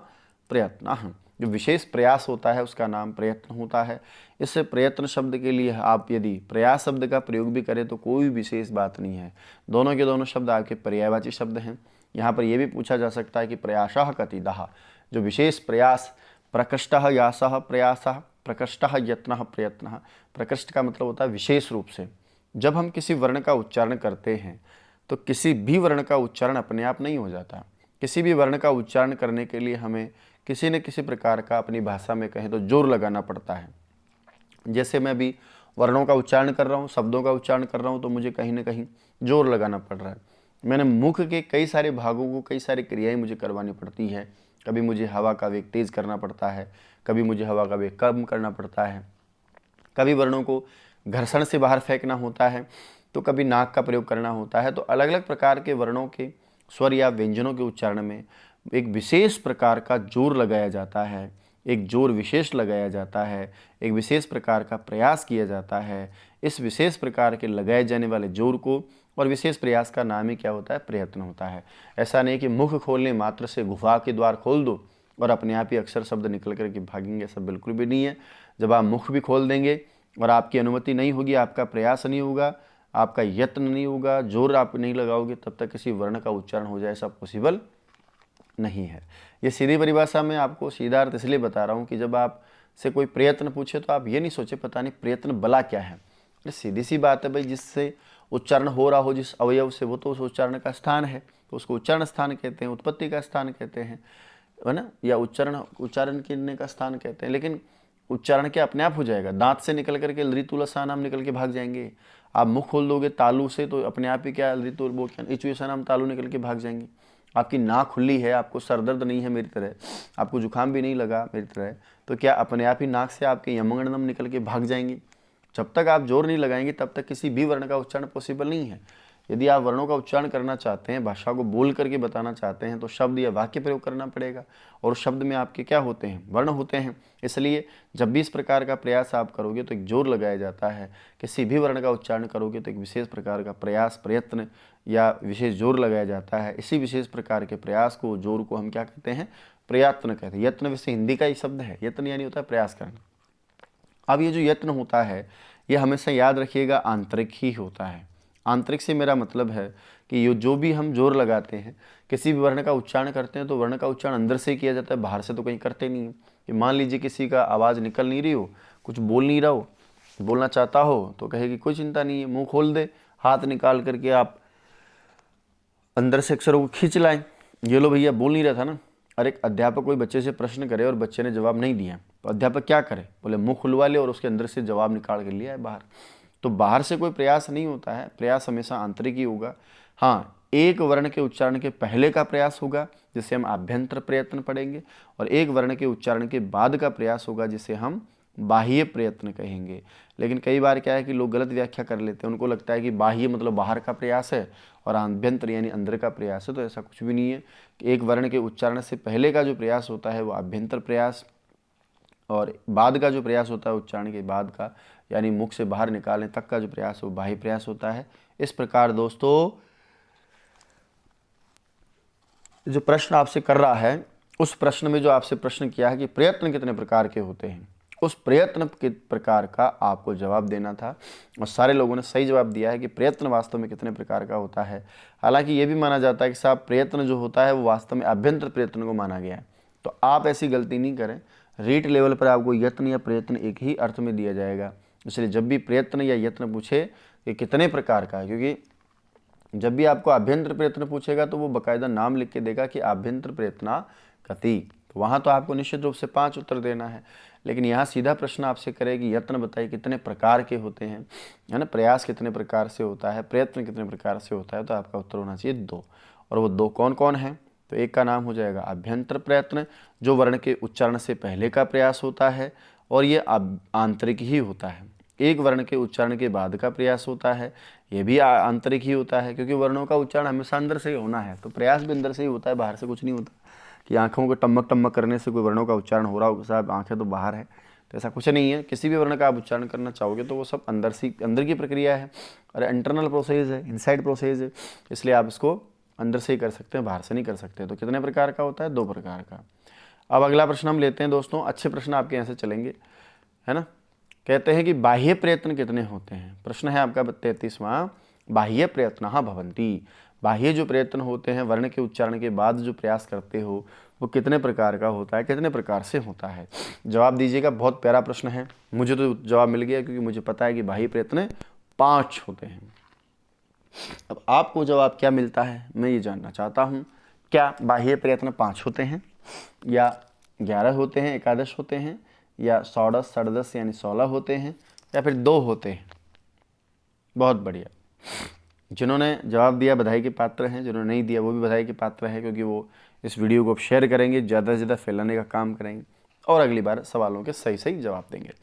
प्रयत्नः। जो विशेष प्रयास होता है उसका नाम प्रयत्न होता है। इससे प्रयत्न शब्द के लिए आप यदि प्रयास शब्द का प्रयोग भी करें तो कोई विशेष बात नहीं है, दोनों के दोनों शब्द आपके पर्यायवाची शब्द हैं। यहाँ पर यह भी पूछा जा सकता है कि प्रयासः कतिधा, जो विशेष प्रयास, प्रकृष्टः यासः प्रयासः, प्रकृष्टः यत्नः प्रयत्नः। प्रकृष्ट का मतलब होता है विशेष रूप से। जब हम किसी वर्ण का उच्चारण करते हैं तो किसी भी वर्ण का उच्चारण अपने आप नहीं हो जाता। किसी भी वर्ण का उच्चारण करने के लिए हमें किसी न किसी प्रकार का, अपनी भाषा में कहें तो, जोर लगाना पड़ता है। जैसे मैं अभी वर्णों का उच्चारण कर रहा हूँ, शब्दों का उच्चारण कर रहा हूँ, तो मुझे कहीं ना कहीं जोर लगाना पड़ रहा है। मैंने मुख के कई सारे भागों को, कई सारी क्रियाएं मुझे करवानी पड़ती है। कभी मुझे हवा का वेग तेज करना पड़ता है, कभी मुझे हवा का वेग कम करना पड़ता है, कभी वर्णों को घर्षण से बाहर फेंकना होता है, तो कभी नाक का प्रयोग करना होता है। तो अलग अलग प्रकार के वर्णों के स्वर या व्यंजनों के उच्चारण में एक विशेष प्रकार का जोर लगाया जाता है, एक जोर विशेष लगाया जाता है, एक विशेष प्रकार का प्रयास किया जाता है। इस विशेष प्रकार के लगाए जाने वाले जोर को और विशेष प्रयास का नाम ही क्या होता है? प्रयत्न होता है। ऐसा नहीं कि मुख खोलने मात्र से गुफा के द्वार खोल दो और अपने आप ही अक्षर शब्द निकल कर के भागेंगे, ऐसा बिल्कुल भी नहीं है। जब आप मुख भी खोल देंगे और आपकी अनुमति नहीं होगी, आपका प्रयास नहीं होगा, आपका यत्न नहीं होगा, जोर आप नहीं लगाओगे, तब तक किसी वर्ण का उच्चारण हो जाए ऐसा पॉसिबल नहीं है। ये सीधी परिभाषा में आपको सीधा अर्थ इसलिए बता रहा हूँ कि जब आप से कोई प्रयत्न पूछे तो आप ये नहीं सोचे पता नहीं प्रयत्न भला क्या है। अरे सीधी सी बात है भाई, जिससे उच्चारण हो रहा हो, जिस अवयव से, वो तो उस उच्चारण का स्थान है, तो उसको उच्चारण स्थान कहते हैं, उत्पत्ति का स्थान कहते हैं, है ना, या उच्चारण करने का स्थान कहते हैं। लेकिन उच्चारण क्या अपने आप हो जाएगा? दांत से निकल करके ऋतुलसा नाम निकल के भाग जाएंगे। आप मुख खोल दोगे तालू से तो अपने आप ही क्या ऋतु वो इचुएसा नाम तालू निकल के भाग जाएंगे। आपकी नाक खुली है, आपको सरदर्द नहीं है मेरी तरह, आपको जुकाम भी नहीं लगा मेरी तरह, तो क्या अपने आप ही नाक से आपके यमगणनम निकल के भाग जाएंगे? जब तक आप जोर नहीं लगाएंगे तब तक किसी भी वर्ण का उच्चारण पॉसिबल नहीं है। यदि आप वर्णों का उच्चारण करना चाहते हैं, भाषा को बोल करके बताना चाहते हैं, तो शब्द या वाक्य प्रयोग करना पड़ेगा, और उस शब्द में आपके क्या होते हैं, वर्ण होते हैं। इसलिए जब भी इस प्रकार का प्रयास आप करोगे तो एक जोर लगाया जाता है। किसी भी वर्ण का उच्चारण करोगे तो एक विशेष प्रकार का प्रयास, प्रयत्न या विशेष जोर लगाया जाता है। इसी विशेष प्रकार के प्रयास को, जोर को हम क्या कहते हैं, प्रयत्न कहते हैं। यत्न वैसे हिंदी का ही शब्द है, यत्न यानी होता है प्रयास करना। अब ये जो यत्न होता है, ये हमेशा याद रखिएगा आंतरिक ही होता है। आंतरिक से मेरा मतलब है कि ये जो भी हम जोर लगाते हैं, किसी भी वर्ण का उच्चारण करते हैं, तो वर्ण का उच्चारण अंदर से किया जाता है, बाहर से तो कहीं करते नहीं है। कि मान लीजिए किसी का आवाज़ निकल नहीं रही हो, कुछ बोल नहीं रहा हो, बोलना चाहता हो तो कहेगी कोई चिंता नहीं है, मुंह खोल दे, हाथ निकाल करके आप अंदर से अक्षरों को खींच लाएं, ये लो भैया बोल नहीं रहा था ना। और एक अध्यापक कोई बच्चे से प्रश्न करे और बच्चे ने जवाब नहीं दिया, तो अध्यापक क्या करे, बोले मुंह खुलवा ले और उसके अंदर से जवाब निकाल के लिया है बाहर। तो बाहर से कोई प्रयास नहीं होता है, प्रयास हमेशा आंतरिक ही होगा। हाँ, एक वर्ण के उच्चारण के पहले का प्रयास होगा जिसे हम आभ्यंतर प्रयत्न पढ़ेंगे, और एक वर्ण के उच्चारण के बाद का प्रयास होगा जिसे हम बाह्य प्रयत्न कहेंगे। लेकिन कई बार क्या है कि लोग गलत व्याख्या कर लेते हैं, उनको लगता है कि बाह्य मतलब बाहर का प्रयास है और आभ्यंतर यानी अंदर का प्रयास है। तो ऐसा कुछ भी नहीं है। कि एक वर्ण के उच्चारण से पहले का जो प्रयास होता है वो आभ्यंतर प्रयास, और बाद का जो प्रयास होता है उच्चारण के बाद का, यानी मुख से बाहर निकालने तक का जो प्रयास है वो बाह्य प्रयास होता है। इस प्रकार दोस्तों जो प्रश्न आपसे कर रहा है, उस प्रश्न में जो आपसे प्रश्न किया है कि प्रयत्न कितने प्रकार के होते हैं, उस प्रयत्न के प्रकार का आपको जवाब देना था। और सारे लोगों ने सही जवाब दिया है कि प्रयत्न वास्तव में कितने प्रकार का होता है। हालांकि ये भी माना जाता है कि साहब प्रयत्न जो होता है वो वास्तव में आभ्यंतर प्रयत्न को माना गया है। तो आप ऐसी गलती नहीं करें। रीट लेवल पर आपको यत्न या प्रयत्न एक ही अर्थ में दिया जाएगा। इसलिए जब भी प्रयत्न या यत्न पूछे कि कितने प्रकार का है, क्योंकि जब भी आपको आभ्यंतर प्रयत्न पूछेगा तो वो बाकायदा नाम लिख के देगा कि आभ्यंतर प्रयत्ना कति, तो वहाँ तो आपको निश्चित रूप से 5 उत्तर देना है। लेकिन यहाँ सीधा प्रश्न आपसे करे कि यत्न बताइए कितने प्रकार के होते हैं, है ना, प्रयास कितने प्रकार से होता है, प्रयत्न कितने प्रकार से होता है, तो आपका उत्तर होना चाहिए 2। और वो 2 कौन कौन है, तो एक का नाम हो जाएगा आभ्यंतर प्रयत्न, जो वर्ण के उच्चारण से पहले का प्रयास होता है और ये आंतरिक ही होता है। एक वर्ण के उच्चारण के बाद का प्रयास होता है, ये भी आंतरिक ही होता है, क्योंकि वर्णों का उच्चारण हमेशा अंदर से ही होना है। तो प्रयास भी अंदर से ही होता है, बाहर से कुछ नहीं होता कि आंखों को टमक टमक करने से कोई वर्णों का उच्चारण हो रहा हो, साहब आंखें तो बाहर है, तो ऐसा कुछ नहीं है। किसी भी वर्ण का आप उच्चारण करना चाहोगे तो वो सब अंदर की प्रक्रिया है, और इंटरनल प्रोसेस है, इनसाइड प्रोसेस है, इसलिए आप इसको अंदर से ही कर सकते हैं, बाहर से नहीं कर सकते। तो कितने प्रकार का होता है, 2 प्रकार का। अब अगला प्रश्न हम लेते हैं दोस्तों, अच्छे प्रश्न आपके यहाँ से चलेंगे, है ना। कहते हैं कि बाह्य प्रयत्न कितने होते हैं। प्रश्न है आपका 33वां, बाह्य प्रयत्नः भवन्ति। बाह्य जो प्रयत्न होते हैं वर्ण के उच्चारण के बाद जो प्रयास करते हो वो कितने प्रकार का होता है, कितने प्रकार से होता है। जवाब दीजिएगा। बहुत प्यारा प्रश्न है, मुझे तो जवाब मिल गया क्योंकि मुझे पता है कि बाह्य प्रयत्न 5 होते हैं। अब आपको जवाब क्या मिलता है मैं ये जानना चाहता हूँ। क्या बाह्य प्रयत्न 5 होते हैं, या 11 होते हैं, एकादश होते हैं, या षोडश षड्दश यानी 16 होते हैं, या फिर 2 होते हैं। बहुत बढ़िया। जिन्होंने जवाब दिया बधाई के पात्र हैं, जिन्होंने नहीं दिया वो भी बधाई के पात्र हैं, क्योंकि वो इस वीडियो को शेयर करेंगे, ज़्यादा से ज़्यादा फैलाने का काम करेंगे और अगली बार सवालों के सही सही जवाब देंगे।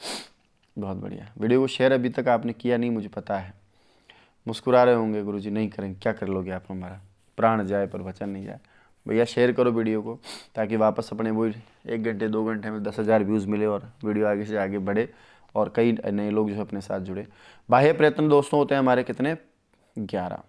बहुत बढ़िया। वीडियो को शेयर अभी तक आपने किया नहीं, मुझे पता है। मुस्कुरा रहे होंगे, गुरुजी नहीं करेंगे, क्या कर लोगे आप, हमारा प्राण जाए पर वचन नहीं जाए। भैया शेयर करो वीडियो को, ताकि वापस अपने वो 1 घंटे 2 घंटे में 10,000 व्यूज़ मिले और वीडियो आगे से आगे बढ़े और कई नए लोग जो है अपने साथ जुड़े। बाह्य प्रयत्न दोस्तों होते हैं हमारे कितने, 11।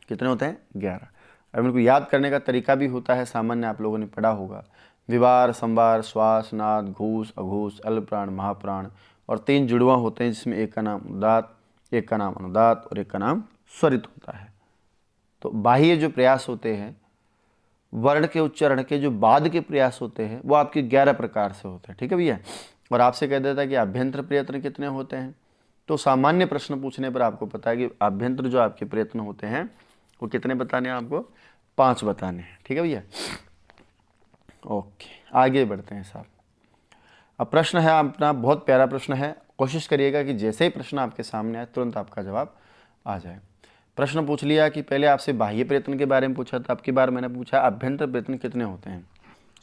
कितने होते हैं, 11। अब इनको याद करने का तरीका भी होता है, सामान्य आप लोगों ने पढ़ा होगा। विवार, संवार, श्वास, नाद, घूस, अघूस, अल्पप्राण, महाप्राण, और 3 जुड़वा होते हैं, जिसमें एक का नाम उदात, एक का नाम अनुदात और एक का नाम स्वरित होता है। तो बाह्य जो प्रयास होते हैं वर्ण के उच्चारण के जो बाद के प्रयास होते हैं वो आपके 11 प्रकार से होते हैं। ठीक है भैया। और आपसे कह देता है कि आभ्यंतर प्रयत्न कितने होते हैं, तो सामान्य प्रश्न पूछने पर आपको पता है कि आभ्यंतर जो आपके प्रयत्न होते हैं वो कितने बताने हैं आपको, 5 बताने हैं। ठीक है भैया। ओके, आगे बढ़ते हैं साहब। अब प्रश्न है अपना, बहुत प्यारा प्रश्न है। कोशिश करिएगा कि जैसे ही प्रश्न आपके सामने आए तुरंत आपका जवाब आ जाए। प्रश्न पूछ लिया कि पहले आपसे बाह्य प्रयत्न के बारे में पूछा था, अब की बार मैंने पूछा आभ्यंतर प्रयत्न कितने होते हैं।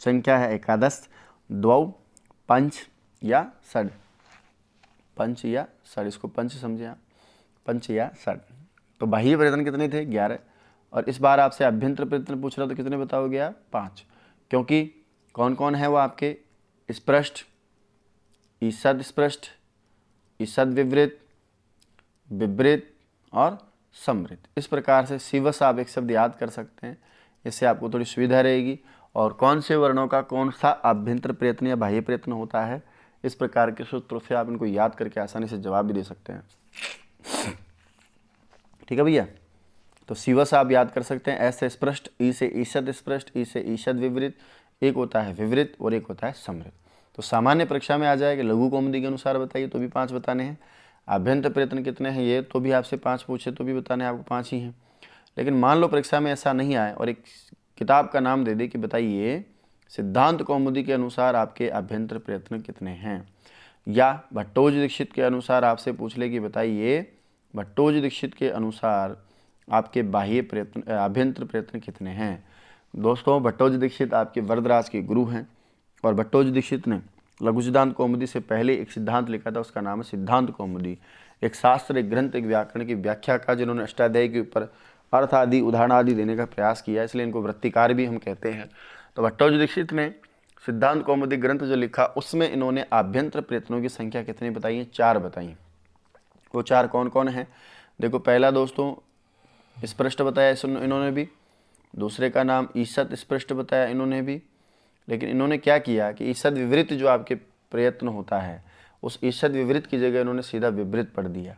संख्या है एकादश, द्वौ, पंच या षड। पंच या षड, इसको पंच समझे आप, पंच या षड। तो बाह्य प्रयत्न कितने थे? 11। और इस बार आपसे अभ्यंतर प्रयत्न पूछ रहा तो कितने बताओगे आप? 5। क्योंकि कौन कौन है वो आपके? स्पृष्ट, ईषद स्पृष्ट, ईषद विवृत, विवृत और समृत। इस प्रकार से शिवस आप एक शब्द याद कर सकते हैं, इससे आपको थोड़ी सुविधा रहेगी। और कौन से वर्णों का कौन सा आभ्यंतर प्रयत्न या बाह्य प्रयत्न होता है, इस प्रकार के सूत्रों से आप इनको याद करके आसानी से जवाब भी दे सकते हैं। ठीक है भैया, तो शिवस आप याद कर सकते हैं। ऐसे स्पृष्ट, ई से ईषद स्पृष्ट, ई से ईषद विवृत, एक होता है विवृत और एक होता है समृत। तो सामान्य परीक्षा में आ जाएगा लघु कौमुदी के अनुसार बताइए तो भी 5 बताने हैं। आभ्यंतर प्रयत्न कितने हैं ये तो भी आपसे 5 पूछे तो भी बताने आपको 5 ही हैं। लेकिन मान लो परीक्षा में ऐसा नहीं आए और एक किताब का नाम दे दे कि बताइए सिद्धांत कौमुदी के अनुसार आपके आभ्यंतर प्रयत्न कितने हैं, या भट्टोजी दीक्षित के अनुसार आपसे पूछ ले कि बताइए भट्टोजी दीक्षित के अनुसार आपके बाह्य प्रयत्न आभ्यंतर प्रयत्न कितने हैं। दोस्तों, भट्टोजी दीक्षित आपके वरदराज के गुरु हैं और भट्टोजी दीक्षित ने लघु सिद्धांत कौमुदी से पहले एक सिद्धांत लिखा था, उसका नाम है सिद्धांत कौमुदी। एक शास्त्र, एक ग्रंथ, एक व्याकरण की व्याख्या का, जिन्होंने अष्टाध्यायी के ऊपर अर्थ आदि, उदाहरण आदि देने का प्रयास किया, इसलिए इनको वृत्तिकार भी हम कहते हैं। तो भट्टोजी दीक्षित ने सिद्धांत कौमुदी ग्रंथ जो लिखा उसमें इन्होंने आभ्यंतर प्रयत्नों की संख्या कितनी बताई है? 4 बताई। वो 4 कौन कौन है? देखो, पहला दोस्तों स्पृष्ट बताया इन्होंने भी, दूसरे का नाम ईषद स्पृष्ट बताया इन्होंने भी। लेकिन इन्होंने क्या किया कि ईषद विवृत जो आपके प्रयत्न होता है, उस ईषद विवृत की जगह इन्होंने सीधा विवृत पढ़ दिया,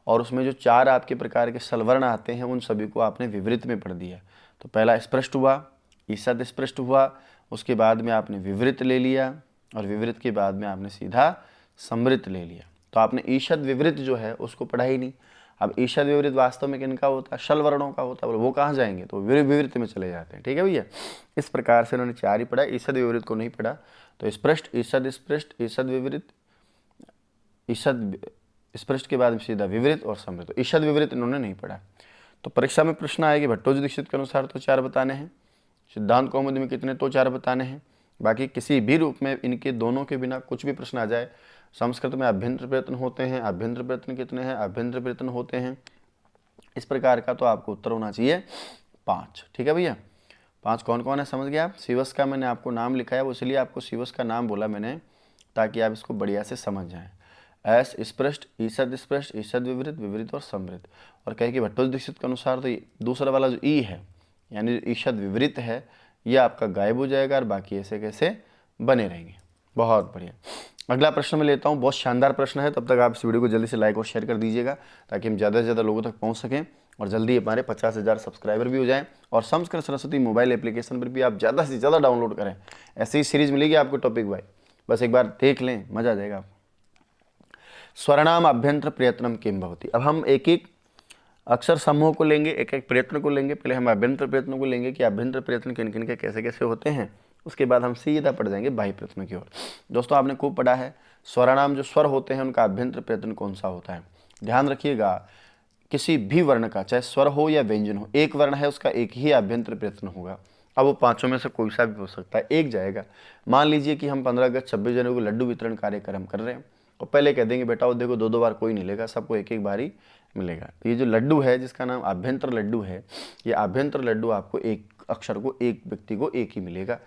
और उसमें जो 4 आपके प्रकार के सलवर्ण आते हैं उन सभी को आपने विवृत में पढ़ दिया। तो पहला स्पृष्ट हुआ, ईषद स्पृष्ट हुआ, उसके बाद में आपने विवृत ले लिया, और विवृत के बाद में आपने सीधा समृत ले लिया। तो आपने ईषद विवृत जो है उसको पढ़ा ही नहीं। अब ईषद विवृत वास्तव में किनका होता है? शल वर्णों का होता है। बोले वो कहाँ जाएंगे? तो विवृत में चले जाते हैं। ठीक है भैया, इस प्रकार से उन्होंने 4 ही पढ़ा, ईषद विवृत को नहीं पढ़ा। तो स्पृष्ट, ईषद स्पृष्ट, ईषद विवृत, ईषद स्पृष्ट के बाद सीधा विवृत और समृत। तो ईषद विवृत इन्होंने नहीं पढ़ा। तो परीक्षा में प्रश्न आएगी भट्टोजी दीक्षित के अनुसार तो 4 बताने हैं, सिद्धांत कौमुदी में कितने तो 4 बताने हैं। बाकी किसी भी रूप में इनके दोनों के बिना कुछ भी प्रश्न आ जाए, संस्कृत में अभ्यंतर प्रयत्न होते हैं, अभ्यंतर प्रयत्न कितने हैं, अभ्यंतर प्रयत्न होते हैं, इस प्रकार का तो आपको उत्तर होना चाहिए 5। ठीक है भैया, 5 कौन कौन है समझ गया आप? शिवस का मैंने आपको नाम लिखा है, वो इसलिए आपको शिवस का नाम बोला मैंने ताकि आप इसको बढ़िया से समझ जाएं। ऐस स्पृष्ट, ईषद स्पृष्ट, ईषद विवृत, विवृत और समृत। और कहे कि भट्टोजी दीक्षित के अनुसार तो दूसरा वाला जो ई है यानी ईषद विवृत है, यह आपका गायब हो जाएगा और बाकी ऐसे कैसे बने रहेंगे। बहुत बढ़िया। अगला प्रश्न मैं लेता हूँ, बहुत शानदार प्रश्न है। तब तक आप इस वीडियो को जल्दी से लाइक और शेयर कर दीजिएगा ताकि हम ज़्यादा से ज़्यादा लोगों तक पहुँच सकें और जल्दी हमारे 50,000 सब्सक्राइबर भी हो जाएं। और संस्कृत सरस्वती मोबाइल एप्लीकेशन पर भी आप ज़्यादा से ज़्यादा डाउनलोड करें। ऐसी ही सीरीज मिलेगी आपको टॉपिक वाइज, बस एक बार देख लें, मज़ा आ जाएगा आपको। स्वरनाम अभ्यंतर प्रयत्नम किम भवति। अब हम एक एक अक्षर समूह को लेंगे, एक एक प्रयत्न को लेंगे। पहले हम अभ्यंतर प्रयत्नों को लेंगे कि अभ्यंतर प्रयत्न किन किन के कैसे कैसे होते हैं, उसके बाद हम सीधा पढ़ जाएंगे बाह्य प्रयत्नों की ओर। दोस्तों, आपने खूब पढ़ा है स्वरनाम जो स्वर होते हैं उनका अभ्यंतर प्रयत्न कौन सा होता है। ध्यान रखिएगा, किसी भी वर्ण का चाहे स्वर हो या व्यंजन हो, एक वर्ण है उसका एक ही अभ्यंतर प्रयत्न होगा। अब वो 5 में से कोई सा भी हो सकता है, एक जाएगा। मान लीजिए कि हम 15 अगस्त 26 जनवरी को लड्डू वितरण कार्यक्रम कर रहे हैं और पहले कह देंगे बेटा वो देखो 2-2 बार कोई नहीं लेगा, सबको एक एक बार ही मिलेगा। तो ये जो लड्डू है जिसका नाम आभ्यंतर लड्डू है, ये आभ्यंतर लड्डू आपको एक अक्षर को, एक व्यक्ति को एक ही मिलेगा।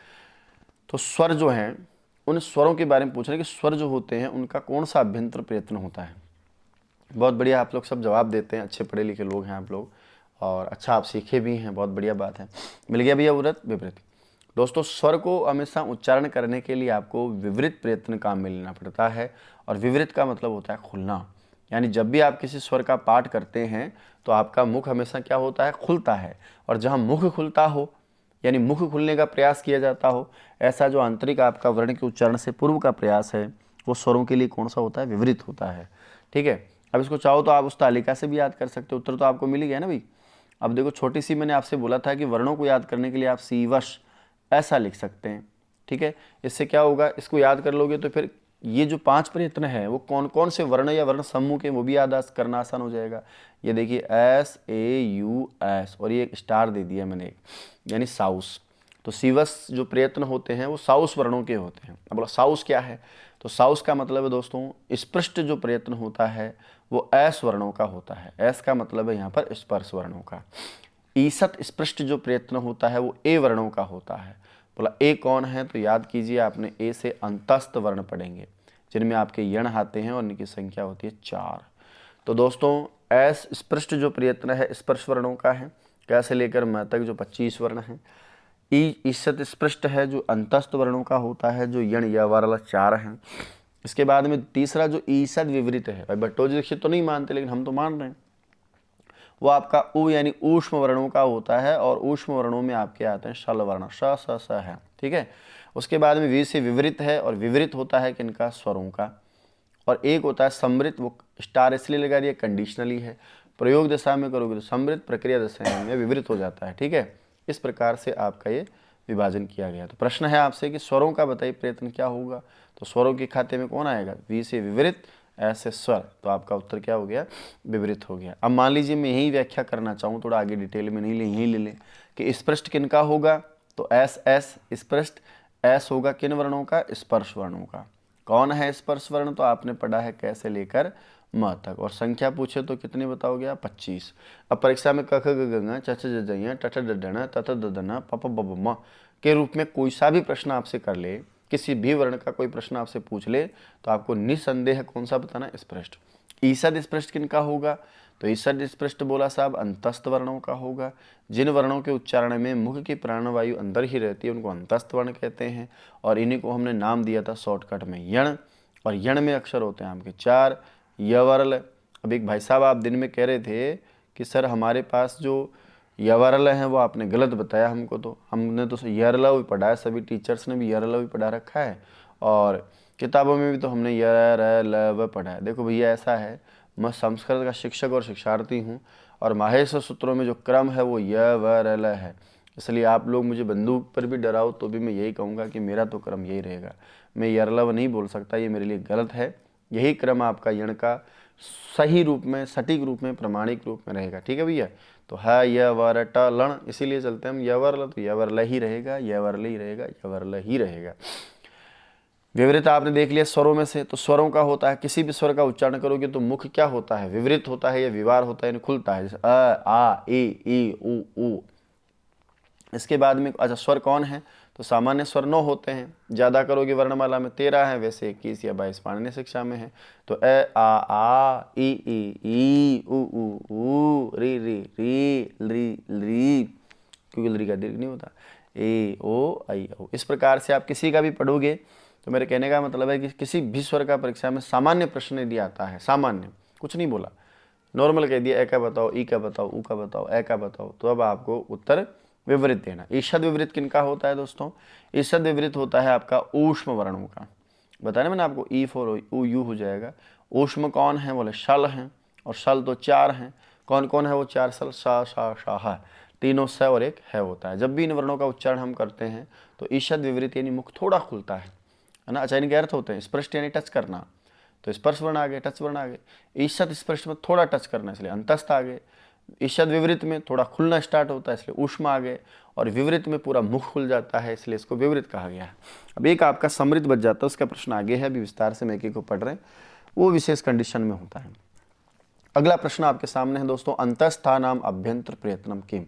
तो स्वर जो हैं उन स्वरों के बारे में पूछ रहे हैं कि स्वर जो होते हैं उनका कौन सा अभ्यंतर प्रयत्न होता है। बहुत बढ़िया, आप लोग सब जवाब देते हैं, अच्छे पढ़े लिखे लोग हैं आप लोग और अच्छा आप सीखे भी हैं, बहुत बढ़िया बात है। मिल गया भैया उरत विपरीत। दोस्तों, स्वर को हमेशा उच्चारण करने के लिए आपको विवृत प्रयत्न काम में लेना पड़ता है और विवृत का मतलब होता है खुलना। यानी जब भी आप किसी स्वर का पाठ करते हैं तो आपका मुख हमेशा क्या होता है? खुलता है। और जहाँ मुख खुलता हो यानी मुख खुलने का प्रयास किया जाता हो, ऐसा जो आंतरिक आपका वर्ण के उच्चारण से पूर्व का प्रयास है वो स्वरों के लिए कौन सा होता है? विवृत होता है। ठीक है, अब इसको चाहो तो आप उस तालिका से भी याद कर सकते हो, उत्तर तो आपको मिल गया ना भाई। अब देखो, छोटी सी मैंने आपसे बोला था कि वर्णों को याद करने के लिए आप सीवश ऐसा लिख सकते हैं। ठीक है, इससे क्या होगा, इसको याद कर लोगे तो फिर ये जो 5 प्रयत्न है वो कौन कौन से वर्ण या वर्ण समूह के वो भी याद करना आसान हो जाएगा। ये देखिए SAUS और ये एक स्टार दे दिया मैंने एक, यानी साउस। तो सीवस जो प्रयत्न होते हैं वो साउस वर्णों के होते हैं। अब बोला साउस क्या है, तो साउस का मतलब है दोस्तों स्पृष्ट जो प्रयत्न होता है वो एस वर्णों का होता है। एस का मतलब है यहाँ पर स्पर्श वर्णों का। ईसत स्पृष्ट जो प्रयत्न होता है वो ए वर्णों का होता है। बोला ए कौन है, तो याद कीजिए आपने ए से अंतस्थ वर्ण पढ़ेंगे जिनमें आपके यण आते हैं और इनकी संख्या होती है 4। तो दोस्तों एस स्पृष्ट जो प्रयत्न है स्पर्श वर्णों का है, क से लेकर म तक जो 25 वर्ण हैं। ईसत स्पृष्ट है जो अंतस्थ वर्णों का होता है, जो यण या वाला 4 हैं। इसके बाद में तीसरा जो ईसद विवृत है, भाई भट्टोजी दीक्षित तो नहीं मानते लेकिन हम तो मान रहे हैं, वो आपका उ यानी ऊष्म वर्णों का होता है और ऊष्म वर्णों में आपके आते हैं शल वर्ण, श स स है, ठीक है। उसके बाद में वी से विवृत है और विवृत होता है किनका, स्वरों का। और एक होता है समृत, वो स्टार इसलिए लगा दिया कंडीशनली है, प्रयोग दशा में करोगे तो समृत, प्रक्रिया दशा में विवृत हो जाता है, ठीक है। इस प्रकार से आपका ये विभाजन किया गया। तो प्रश्न है आपसे कि स्वरों का बताइए प्रयत्न क्या होगा, तो स्वरों के खाते में कौन आएगा, वी से विवृत, ऐसे स्वर, तो आपका उत्तर क्या हो गया, विवृत हो गया। अब मान लीजिए मैं यही व्याख्या करना चाहूँ, थोड़ा आगे डिटेल में नहीं ले, यही ले लें कि स्पृष्ट किनका होगा, तो एस एस स्पृष्ट, एस होगा किन वर्णों का, स्पर्श वर्णों का। कौन है स्पर्श वर्ण, तो आपने पढ़ा है कैसे लेकर म तक, और संख्या पूछे तो कितनी बताओगे आप, 25। अब परीक्षा में क ख ग घ च छ ज झ ञ ट ठ ड ढ ण त थ द ध न प प ब ब म के रूप में कोई सा भी प्रश्न आपसे कर ले, किसी भी वर्ण का कोई प्रश्न आपसे पूछ ले, तो आपको निसंदेह कौन सा बताना, स्पृष्ट। ईसद स्पृष्ट किनका होगा, तो ईसद स्पृष्ट बोला साहब अंतस्थ वर्णों का होगा। जिन वर्णों के उच्चारण में मुख की प्राणवायु अंदर ही रहती है उनको अंतस्थ वर्ण कहते हैं, और इन्हीं को हमने नाम दिया था शॉर्टकट में यण। और यण में अक्षर होते हैं आपके 4, यवरल। अब एक भाई साहब आप दिन में कह रहे थे कि सर हमारे पास जो यवरल हैं वो आपने गलत बताया हमको, तो हमने तो यरला भी पढ़ा है, सभी टीचर्स ने भी यरला भी पढ़ा रखा है और किताबों में भी तो हमने यर पढ़ा है। देखो भैया ऐसा है, मैं संस्कृत का शिक्षक और शिक्षार्थी हूँ और माहेश्वर सूत्रों में जो क्रम है वो यवरल है, इसलिए आप लोग मुझे बंदूक पर भी डराओ तो भी मैं यही कहूँगा कि मेरा तो क्रम यही रहेगा। मैं यरलव नहीं बोल सकता, ये मेरे लिए गलत है। यही क्रम आपका यण का सही रूप में, सटीक रूप में, प्रमाणिक रूप में रहेगा, ठीक है भैया। तो है यवर ट लण, इसीलिए चलते हैं हम यवरल, तो यवरल ही रहेगा, यवरल ही रहेगा, यवरल ही रहेगा। विवृत आपने देख लिया स्वरों में से, तो स्वरों का होता है किसी भी स्वर का उच्चारण करोगे तो मुख क्या होता है, विवृत होता है या विवार होता है, खुलता है, जैसे अ आ ई उ। इसके बाद में अच्छा स्वर कौन है, तो सामान्य स्वर 9 होते हैं, ज़्यादा करोगे वर्णमाला में 13 है, वैसे 21 या 22 पाणिनि शिक्षा में है। तो ए आ ई उ री री, क्योंकि लरी का दीर्घ नहीं होता, ए ओ आई ओ। इस प्रकार से आप किसी का भी पढ़ोगे, तो मेरे कहने का मतलब है कि किसी भी स्वर का परीक्षा में सामान्य प्रश्न यदि आता है, सामान्य कुछ नहीं बोला, नॉर्मल कह दिया ए का बताओ, ई का बताओ, ऊ का बताओ, ए का बताओ, तो अब आपको उत्तर विवृत देना। ईषद विवृत किनका होता है दोस्तों, ईषद विवृत होता है आपका ऊष्म वर्णों का। बताया मैंने आपको, ई फॉर ऊ यू हो जाएगा। ऊष्म कौन है, बोले शल हैं, और शल तो 4 हैं। कौन कौन है वो 4 शल, सा सा शाह, तीनों स और एक है होता है। जब भी इन वर्णों का उच्चारण हम करते हैं तो ईषद विवृत यानी मुख थोड़ा खुलता है ना। अच्छा इनके अर्थ होते हैं स्पष्ट यानी टच करना, तो स्पर्श वर्ण आ गए, टच वर्ण आ गए। ईषद स्पष्ट में थोड़ा टच करना, इसलिए अंतस्थ आ गए। ईषद विवृत में थोड़ा खुलना स्टार्ट होता है, इसलिए ऊष्म आ गए। और विवृत में पूरा मुख खुल जाता है, इसलिए इसको विवृत कहा गया है। अब एक आपका समृद्ध बच जाता है, उसका प्रश्न आगे है, अभी विस्तार से मैं एक को पढ़ रहे हैं, वो विशेष कंडीशन में होता है। अगला प्रश्न आपके सामने है दोस्तों, अंतस्थानाम अभ्यंतर प्रयत्नम किम।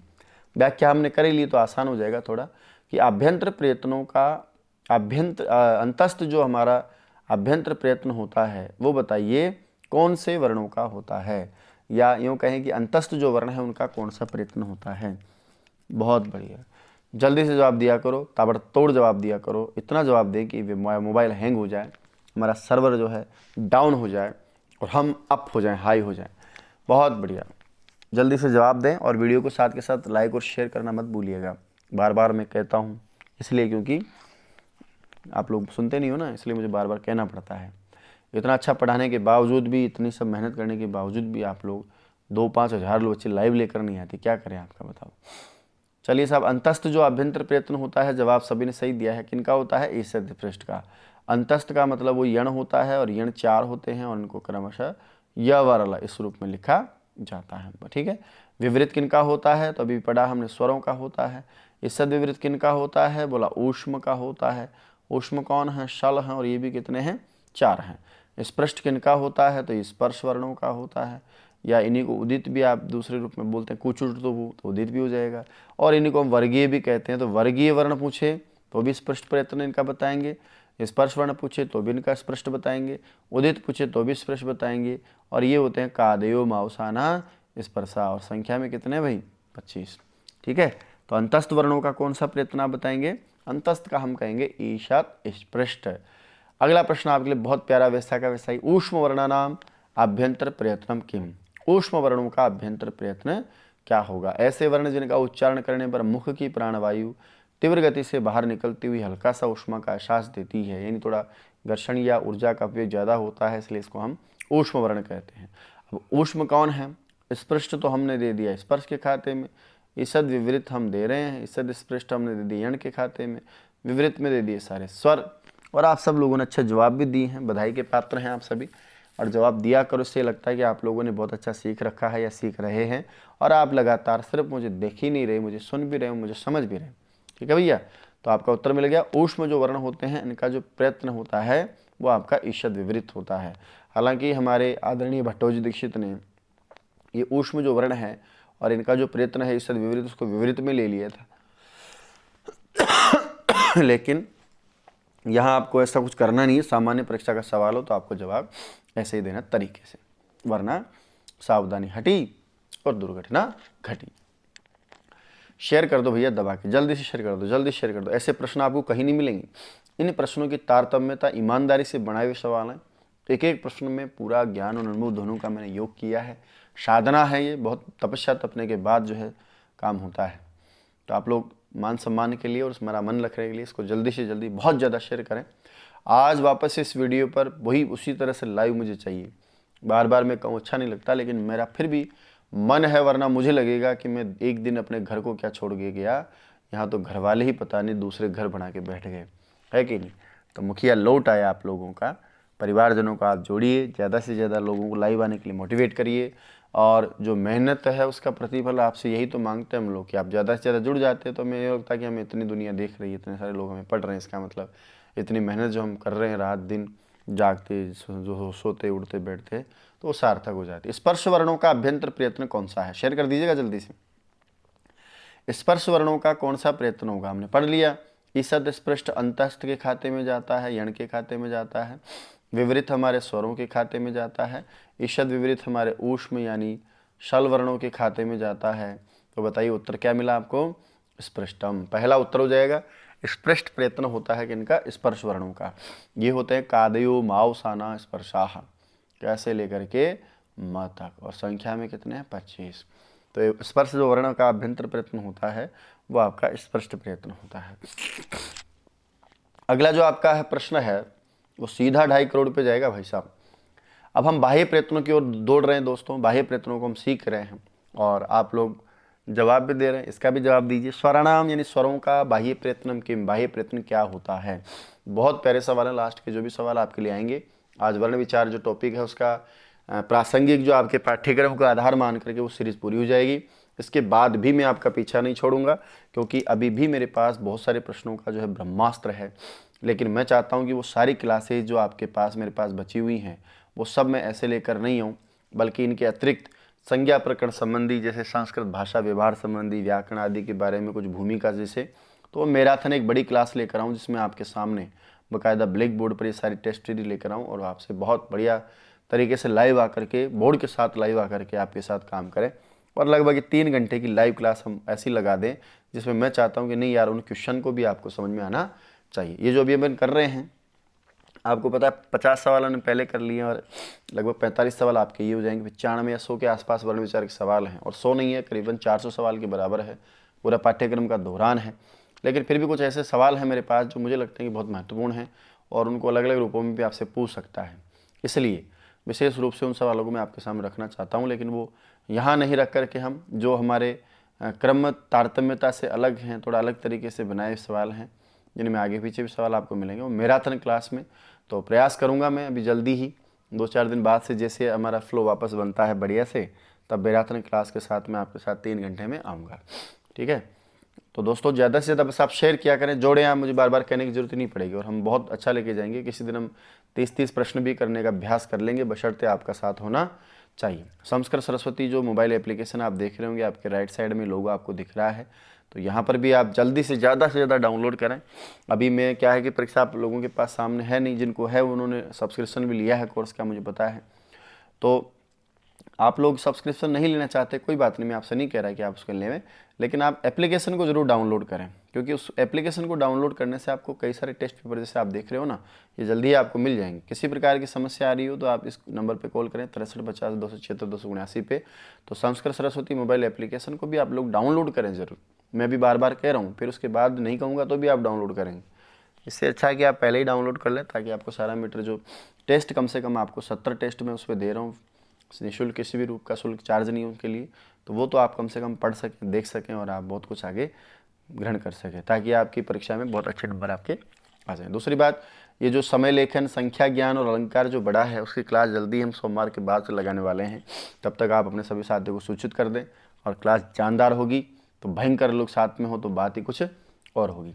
व्याख्या हमने कर ली तो आसान हो जाएगा थोड़ा, कि अभ्यंतर प्रयत्नों का अंतस्थ जो हमारा अभ्यंतर प्रयत्न होता है वो बताइए कौन से वर्णों का होता है, या यूँ कहें कि अंतस्थ जो वर्ण है उनका कौन सा प्रयत्न होता है। बहुत बढ़िया, जल्दी से जवाब दिया करो, ताबड़तोड़ जवाब दिया करो, इतना जवाब दें कि मोबाइल हैंग हो जाए, हमारा सर्वर जो है डाउन हो जाए और हम अप हो जाएं, हाई हो जाएं। बहुत बढ़िया, जल्दी से जवाब दें और वीडियो को साथ के साथ लाइक और शेयर करना मत भूलिएगा। बार बार मैं कहता हूँ इसलिए, क्योंकि आप लोग सुनते नहीं हो ना, इसलिए मुझे बार बार कहना पड़ता है। इतना अच्छा पढ़ाने के बावजूद भी, इतनी सब मेहनत करने के बावजूद भी आप लोग 2-5 हज़ार लोग बच्चे लाइव लेकर नहीं आते, क्या करें आपका बताओ। चलिए साहब, अंतस्थ जो अभ्यंतर प्रयत्न होता है, जवाब सभी ने सही दिया है, किनका होता है, ईषद पृष्ठ का। अंतस्थ का मतलब वो यण होता है और यण 4 होते हैं और उनको क्रमशः यवरल इस रूप में लिखा जाता है, ठीक है। विवृत किनका होता है, तो अभी पढ़ा हमने, स्वरों का होता है। ईषद विवृत किनका होता है, बोला ऊष्म का होता है। ऊष्म कौन है, शल हैं, और ये भी कितने हैं, 4 हैं। स्पष्ट किनका होता है, तो ये स्पर्श वर्णों का होता है, या इन्हीं को उदित भी आप दूसरे रूप में बोलते हैं, कुचुट तो उदित भी हो जाएगा। और इन्हीं को हम वर्गीय भी कहते हैं, तो वर्गीय वर्ण पूछे तो भी स्पष्ट प्रयत्न इनका बताएंगे, स्पर्श वर्ण पूछे तो भी इनका स्पष्ट बताएंगे, उदित पूछे तो भी स्पष्ट बताएंगे। और ये होते हैं कादयो मावसाना स्पर्शा, और संख्या में कितने भाई 25। ठीक है, तो अंतस्थ वर्णों का कौन सा प्रयत्न आप बताएंगे, अंतस्थ का हम कहेंगे ईशात स्पृष्ट। अगला प्रश्न आपके लिए बहुत प्यारा, वैसा का वैसा ही, ऊष्म वर्णानाम आभ्यंतर प्रयत्नम किम, ऊष्म वर्णों का अभ्यंतर प्रयत्न क्या होगा। ऐसे वर्ण जिनका उच्चारण करने पर मुख की प्राणवायु तीव्र गति से बाहर निकलती हुई हल्का सा ऊष्मा का एहसास देती है, यानी थोड़ा घर्षण या ऊर्जा का उपयोग ज़्यादा होता है, इसलिए इसको हम ऊष्म वर्ण कहते हैं। अब ऊष्म कौन है, स्पृष्ट तो हमने दे दिया स्पर्श के खाते में, ईषद विवृत हम दे रहे हैं, ईषद स्पृष्ट हमने दे दिए यण के खाते में, विवृत में दे दिए सारे स्वर। और आप सब लोगों ने अच्छे जवाब भी दिए हैं, बधाई के पात्र हैं आप सभी। और जवाब दिया करो, इससे लगता है कि आप लोगों ने बहुत अच्छा सीख रखा है या सीख रहे हैं, और आप लगातार सिर्फ मुझे देख ही नहीं रहे, मुझे सुन भी रहे हो, मुझे समझ भी रहे। ठीक है भैया, तो आपका उत्तर मिल गया। ऊष्म जो वर्ण होते हैं इनका जो प्रयत्न होता है वो आपका ईषद विवृत होता है। हालांकि हमारे आदरणीय भट्टोजी दीक्षित ने ये ऊष्म जो वर्ण है और इनका जो प्रयत्न है ईषद विवृत, उसको विवृत में ले लिया था लेकिन यहाँ आपको ऐसा कुछ करना नहीं है, सामान्य परीक्षा का सवाल हो तो आपको जवाब ऐसे ही देना तरीके से, वरना सावधानी हटी और दुर्घटना घटी। शेयर कर दो भैया दबा के, जल्दी से शेयर कर दो, जल्दी शेयर कर दो। ऐसे प्रश्न आपको कहीं नहीं मिलेंगे। इन प्रश्नों की तारतम्यता ईमानदारी से बनाए हुए सवाल हैं। एक एक प्रश्न में पूरा ज्ञान और अनुभव दोनों का मैंने योग किया है, साधना है, ये बहुत तपस्या तपने के बाद जो है काम होता है। तो आप लोग मान सम्मान के लिए और हमारा मन रखने के लिए इसको जल्दी से जल्दी बहुत ज़्यादा शेयर करें। आज वापस इस वीडियो पर वही उसी तरह से लाइव मुझे चाहिए। बार बार मैं कहूँ अच्छा नहीं लगता, लेकिन मेरा फिर भी मन है, वरना मुझे लगेगा कि मैं एक दिन अपने घर को क्या छोड़ के गया, यहाँ तो घर वाले ही पता नहीं दूसरे घर बना के बैठ गए, है कि नहीं। तो मुखिया लौट आया आप लोगों का, परिवारजनों का आप जोड़िए, ज़्यादा से ज़्यादा लोगों को लाइव आने के लिए मोटिवेट करिए, और जो मेहनत है उसका प्रतिफल आपसे यही तो मांगते हैं हम लोग कि आप ज़्यादा से ज़्यादा जुड़ जाते हैं। तो हमें ये लगता है कि हमें इतनी दुनिया देख रही है, इतने सारे लोग हमें पढ़ रहे हैं, इसका मतलब इतनी मेहनत जो हम कर रहे हैं, रात दिन जागते, जो सोते उठते बैठते, तो वो सार्थक हो जाती है। स्पर्श वर्णों का अभ्यंतर प्रयत्न कौन सा है, शेयर कर दीजिएगा जल्दी से। स्पर्श वर्णों का कौन सा प्रयत्न होगा, हमने पढ़ लिया। ईषद स्पृष्ट अंतस्थ के खाते में जाता है, यण के खाते में जाता है, विवृत हमारे स्वरों के खाते में जाता है, ईषद विवृत हमारे ऊष्म यानी शल वर्णों के खाते में जाता है। तो बताइए उत्तर क्या मिला आपको, स्पृष्टम। पहला उत्तर हो जाएगा। स्पृष्ट प्रयत्न होता है किनका, स्पर्श वर्णों का। ये होते हैं कादयो मावसाना स्पर्शाह, कैसे लेकर के म तक, और संख्या में कितने हैं 25। तो स्पर्श जो वर्ण का अभ्यंतर प्रयत्न होता है वो आपका स्पष्ट प्रयत्न होता है। अगला जो आपका है प्रश्न है वो सीधा 2.5 करोड़ पे जाएगा भाई साहब। अब हम बाह्य प्रयत्नों की ओर दौड़ रहे हैं दोस्तों, बाह्य प्रयत्नों को हम सीख रहे हैं और आप लोग जवाब भी दे रहे हैं, इसका भी जवाब दीजिए। स्वराणाम यानी स्वरों का बाह्य प्रयत्न किम, बाह्य प्रयत्न क्या होता है। बहुत प्यारे सवाल है, लास्ट के जो भी सवाल आपके लिए आएंगे। आज वर्ण विचार जो टॉपिक है उसका प्रासंगिक जो आपके पाठ्यक्रम का आधार मान करके वो सीरीज पूरी हो जाएगी। इसके बाद भी मैं आपका पीछा नहीं छोड़ूंगा, क्योंकि अभी भी मेरे पास बहुत सारे प्रश्नों का जो है ब्रह्मास्त्र है। लेकिन मैं चाहता हूं कि वो सारी क्लासेज जो आपके पास मेरे पास बची हुई हैं वो सब मैं ऐसे लेकर नहीं आऊँ, बल्कि इनके अतिरिक्त संज्ञा प्रकरण संबंधी, जैसे संस्कृत भाषा व्यवहार संबंधी, व्याकरण आदि के बारे में कुछ भूमिका जैसे, तो मैराथन एक बड़ी क्लास लेकर आऊँ जिसमें आपके सामने बाकायदा ब्लैक बोर्ड पर ये सारी टेस्ट सीरीज लेकर आऊँ और आपसे बहुत बढ़िया तरीके से लाइव आकर के, बोर्ड के साथ लाइव आकर के आपके साथ काम करें। और लगभग 3 घंटे की लाइव क्लास हम ऐसी लगा दें जिसमें मैं चाहता हूं कि नहीं यार, उन क्वेश्चन को भी आपको समझ में आना चाहिए। ये जो अभी अपन कर रहे हैं, आपको पता है 50 सवाल हमने पहले कर लिए और लगभग 45 सवाल आपके ये हो जाएंगे। 95 या 100 के आसपास वर्ण विचार के सवाल हैं, और 100 नहीं है, करीबन 400 सवाल के बराबर है, पूरा पाठ्यक्रम का दौरान है। लेकिन फिर भी कुछ ऐसे सवाल हैं मेरे पास जो मुझे लगते हैं कि बहुत महत्वपूर्ण हैं और उनको अलग अलग रूपों में भी आपसे पूछ सकता है। इसलिए विशेष रूप से उन सवालों को मैं आपके सामने रखना चाहता हूं, लेकिन वो यहाँ नहीं रख करके हम जो हमारे क्रम तारतम्यता से अलग हैं, थोड़ा अलग तरीके से बनाए सवाल हैं, जिनमें आगे पीछे भी सवाल आपको मिलेंगे, वो मैराथन क्लास में। तो प्रयास करूँगा मैं अभी जल्दी ही 2-4 दिन बाद से, जैसे हमारा फ्लो वापस बनता है बढ़िया से, तब मैराथन क्लास के साथ मैं आपके साथ 3 घंटे में आऊँगा। ठीक है, तो दोस्तों ज़्यादा से ज़्यादा बस आप शेयर किया करें, जोड़ें आप, मुझे बार बार कहने की जरूरत नहीं पड़ेगी और हम बहुत अच्छा लेके जाएंगे। किसी दिन हम 30-30 प्रश्न भी करने का अभ्यास कर लेंगे, बशर्ते आपका साथ होना चाहिए। संस्कृत सरस्वती जो मोबाइल एप्लीकेशन आप देख रहे होंगे, आपके राइट साइड में लोगो आपको दिख रहा है, तो यहाँ पर भी आप जल्दी से ज़्यादा डाउनलोड करें। अभी मैं क्या है कि परीक्षा आप लोगों के पास सामने है नहीं, जिनको है उन्होंने सब्सक्रिप्शन भी लिया है कोर्स का, मुझे पता है। तो आप लोग सब्सक्रिप्शन नहीं लेना चाहते, कोई बात नहीं, मैं आपसे नहीं कह रहा कि आप उसके लें, लेकिन आप एप्लीकेशन को जरूर डाउनलोड करें, क्योंकि उस एप्लीकेशन को डाउनलोड करने से आपको कई सारे टेस्ट पेपर जैसे आप देख रहे हो ना, ये जल्दी ही आपको मिल जाएंगे। किसी प्रकार की समस्या आ रही हो तो आप इस नंबर पे कॉल करें 6350 276 279 पे। तो संस्कृत सरस्वती मोबाइल एप्लीकेशन को भी आप लोग डाउनलोड करें ज़रूर। मैं भी बार बार कह रहा हूँ, फिर उसके बाद नहीं कहूँगा तो भी आप डाउनलोड करेंगे। इससे अच्छा है कि आप पहले ही डाउनलोड कर लें, ताकि आपको सारा मीटर जो टेस्ट, कम से कम आपको 70 टेस्ट में उस पर दे रहा हूँ, निःशुल्क, किसी भी रूप का शुल्क चार्ज नहीं है उनके लिए, तो वो तो आप कम से कम पढ़ सकें, देख सकें और आप बहुत कुछ आगे ग्रहण कर सकें, ताकि आपकी परीक्षा में बहुत अच्छे नंबर आपके आ जाएं। दूसरी बात, ये जो समय लेखन, संख्या ज्ञान और अलंकार जो बड़ा है, उसकी क्लास जल्दी हम सोमवार के बाद से लगाने वाले हैं। तब तक आप अपने सभी साथियों को सूचित कर दें, और क्लास जानदार होगी तो भयंकर लोग साथ में हो तो बात ही कुछ और होगी।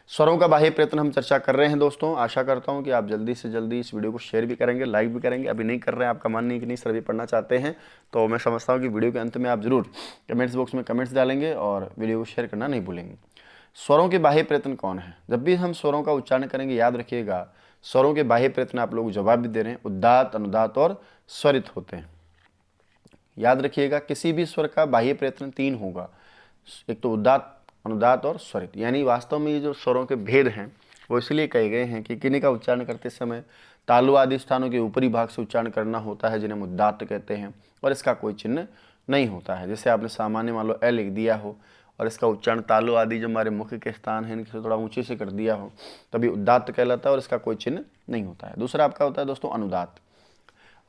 स्वरों का बाह्य प्रयत्न हम चर्चा कर रहे हैं दोस्तों। आशा करता हूं कि आप जल्दी से जल्दी इस वीडियो को शेयर भी करेंगे, लाइक भी करेंगे। अभी नहीं कर रहे हैं, आपका मन नहीं कि नहीं सर भी पढ़ना चाहते हैं, तो मैं समझता हूं कि वीडियो के अंत में आप जरूर कमेंट्स बॉक्स में कमेंट्स डालेंगे और वीडियो को शेयर करना नहीं भूलेंगे। स्वरों के बाह्य प्रयत्न कौन है? जब भी हम स्वरों का उच्चारण करेंगे, याद रखिएगा, स्वरों के बाह्य प्रयत्न आप लोग जवाब भी दे रहे हैं, उदात्त, अनुदात और स्वरित होते हैं। याद रखिएगा, किसी भी स्वर का बाह्य प्रयत्न 3 होगा, एक तो उदात्त, अनुदात और स्वरित। यानी वास्तव में ये जो स्वरों के भेद हैं वो इसलिए कहे गए हैं कि किन्हीं का उच्चारण करते समय तालु आदि स्थानों के ऊपरी भाग से उच्चारण करना होता है, जिन्हें हम उदात्त कहते हैं, और इसका कोई चिन्ह नहीं होता है। जैसे आपने सामान्य मान लो ए लिख दिया हो और इसका उच्चारण तालु आदि जो हमारे मुख्य के स्थान है इनसे थोड़ा ऊंचे से कर दिया हो, तभी उदात्त कहलाता है और इसका कोई चिन्ह नहीं होता है। दूसरा आपका होता है दोस्तों अनुदात।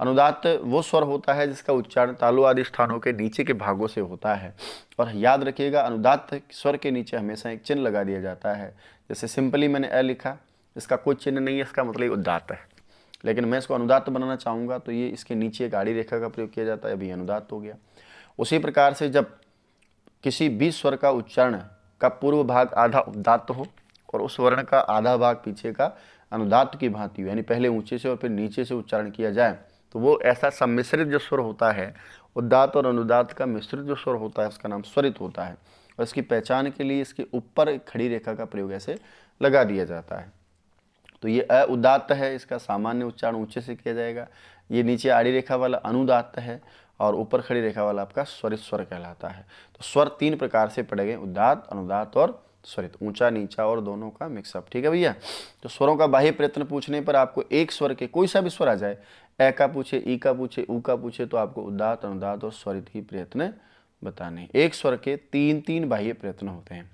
अनुदात वो स्वर होता है जिसका उच्चारण तालु आदि स्थानों के नीचे के भागों से होता है। और याद रखिएगा, अनुदात स्वर के नीचे हमेशा एक चिन्ह लगा दिया जाता है। जैसे सिंपली मैंने अ लिखा, इसका कोई चिन्ह नहीं है, इसका मतलब उदात्त है। लेकिन मैं इसको अनुदात्त बनाना चाहूँगा तो ये इसके नीचे एक आड़ी रेखा का प्रयोग किया जाता है, अभी अनुदात्त हो गया। उसी प्रकार से जब किसी भी स्वर का उच्चारण का पूर्व भाग आधा उदात्त हो और उस वर्ण का आधा भाग पीछे का अनुदात्त की भांति हो, यानी पहले ऊंचे से और फिर नीचे से उच्चारण किया जाए, तो वो ऐसा सम्मिश्रित जो स्वर होता है, उदात्त और अनुदात्त का मिश्रित जो स्वर होता है, उसका नाम स्वरित होता है। और इसकी पहचान के लिए इसके ऊपर एक खड़ी रेखा का प्रयोग ऐसे लगा दिया जाता है। तो ये अ उदात्त है, इसका सामान्य उच्चारण ऊंचे से किया जाएगा। ये नीचे आड़ी रेखा वाला अनुदात्त है और ऊपर खड़ी रेखा वाला आपका स्वरित स्वर कहलाता है। तो स्वर 3 प्रकार से पढ़े गए, उदात्त, अनुदात्त और स्वरित, ऊंचा नीचा और दोनों का मिक्सअप। ठीक है भैया। तो स्वरों का बाह्य प्रयत्न पूछने पर आपको एक स्वर के कोई सा भी स्वर आ जाए, ए का पूछे, ई का पूछे, ऊ का पूछे, तो आपको उदात्त, अनुदात्त और स्वरित ही प्रयत्न बताने। एक स्वर के 3-3 बाह्य प्रयत्न होते हैं।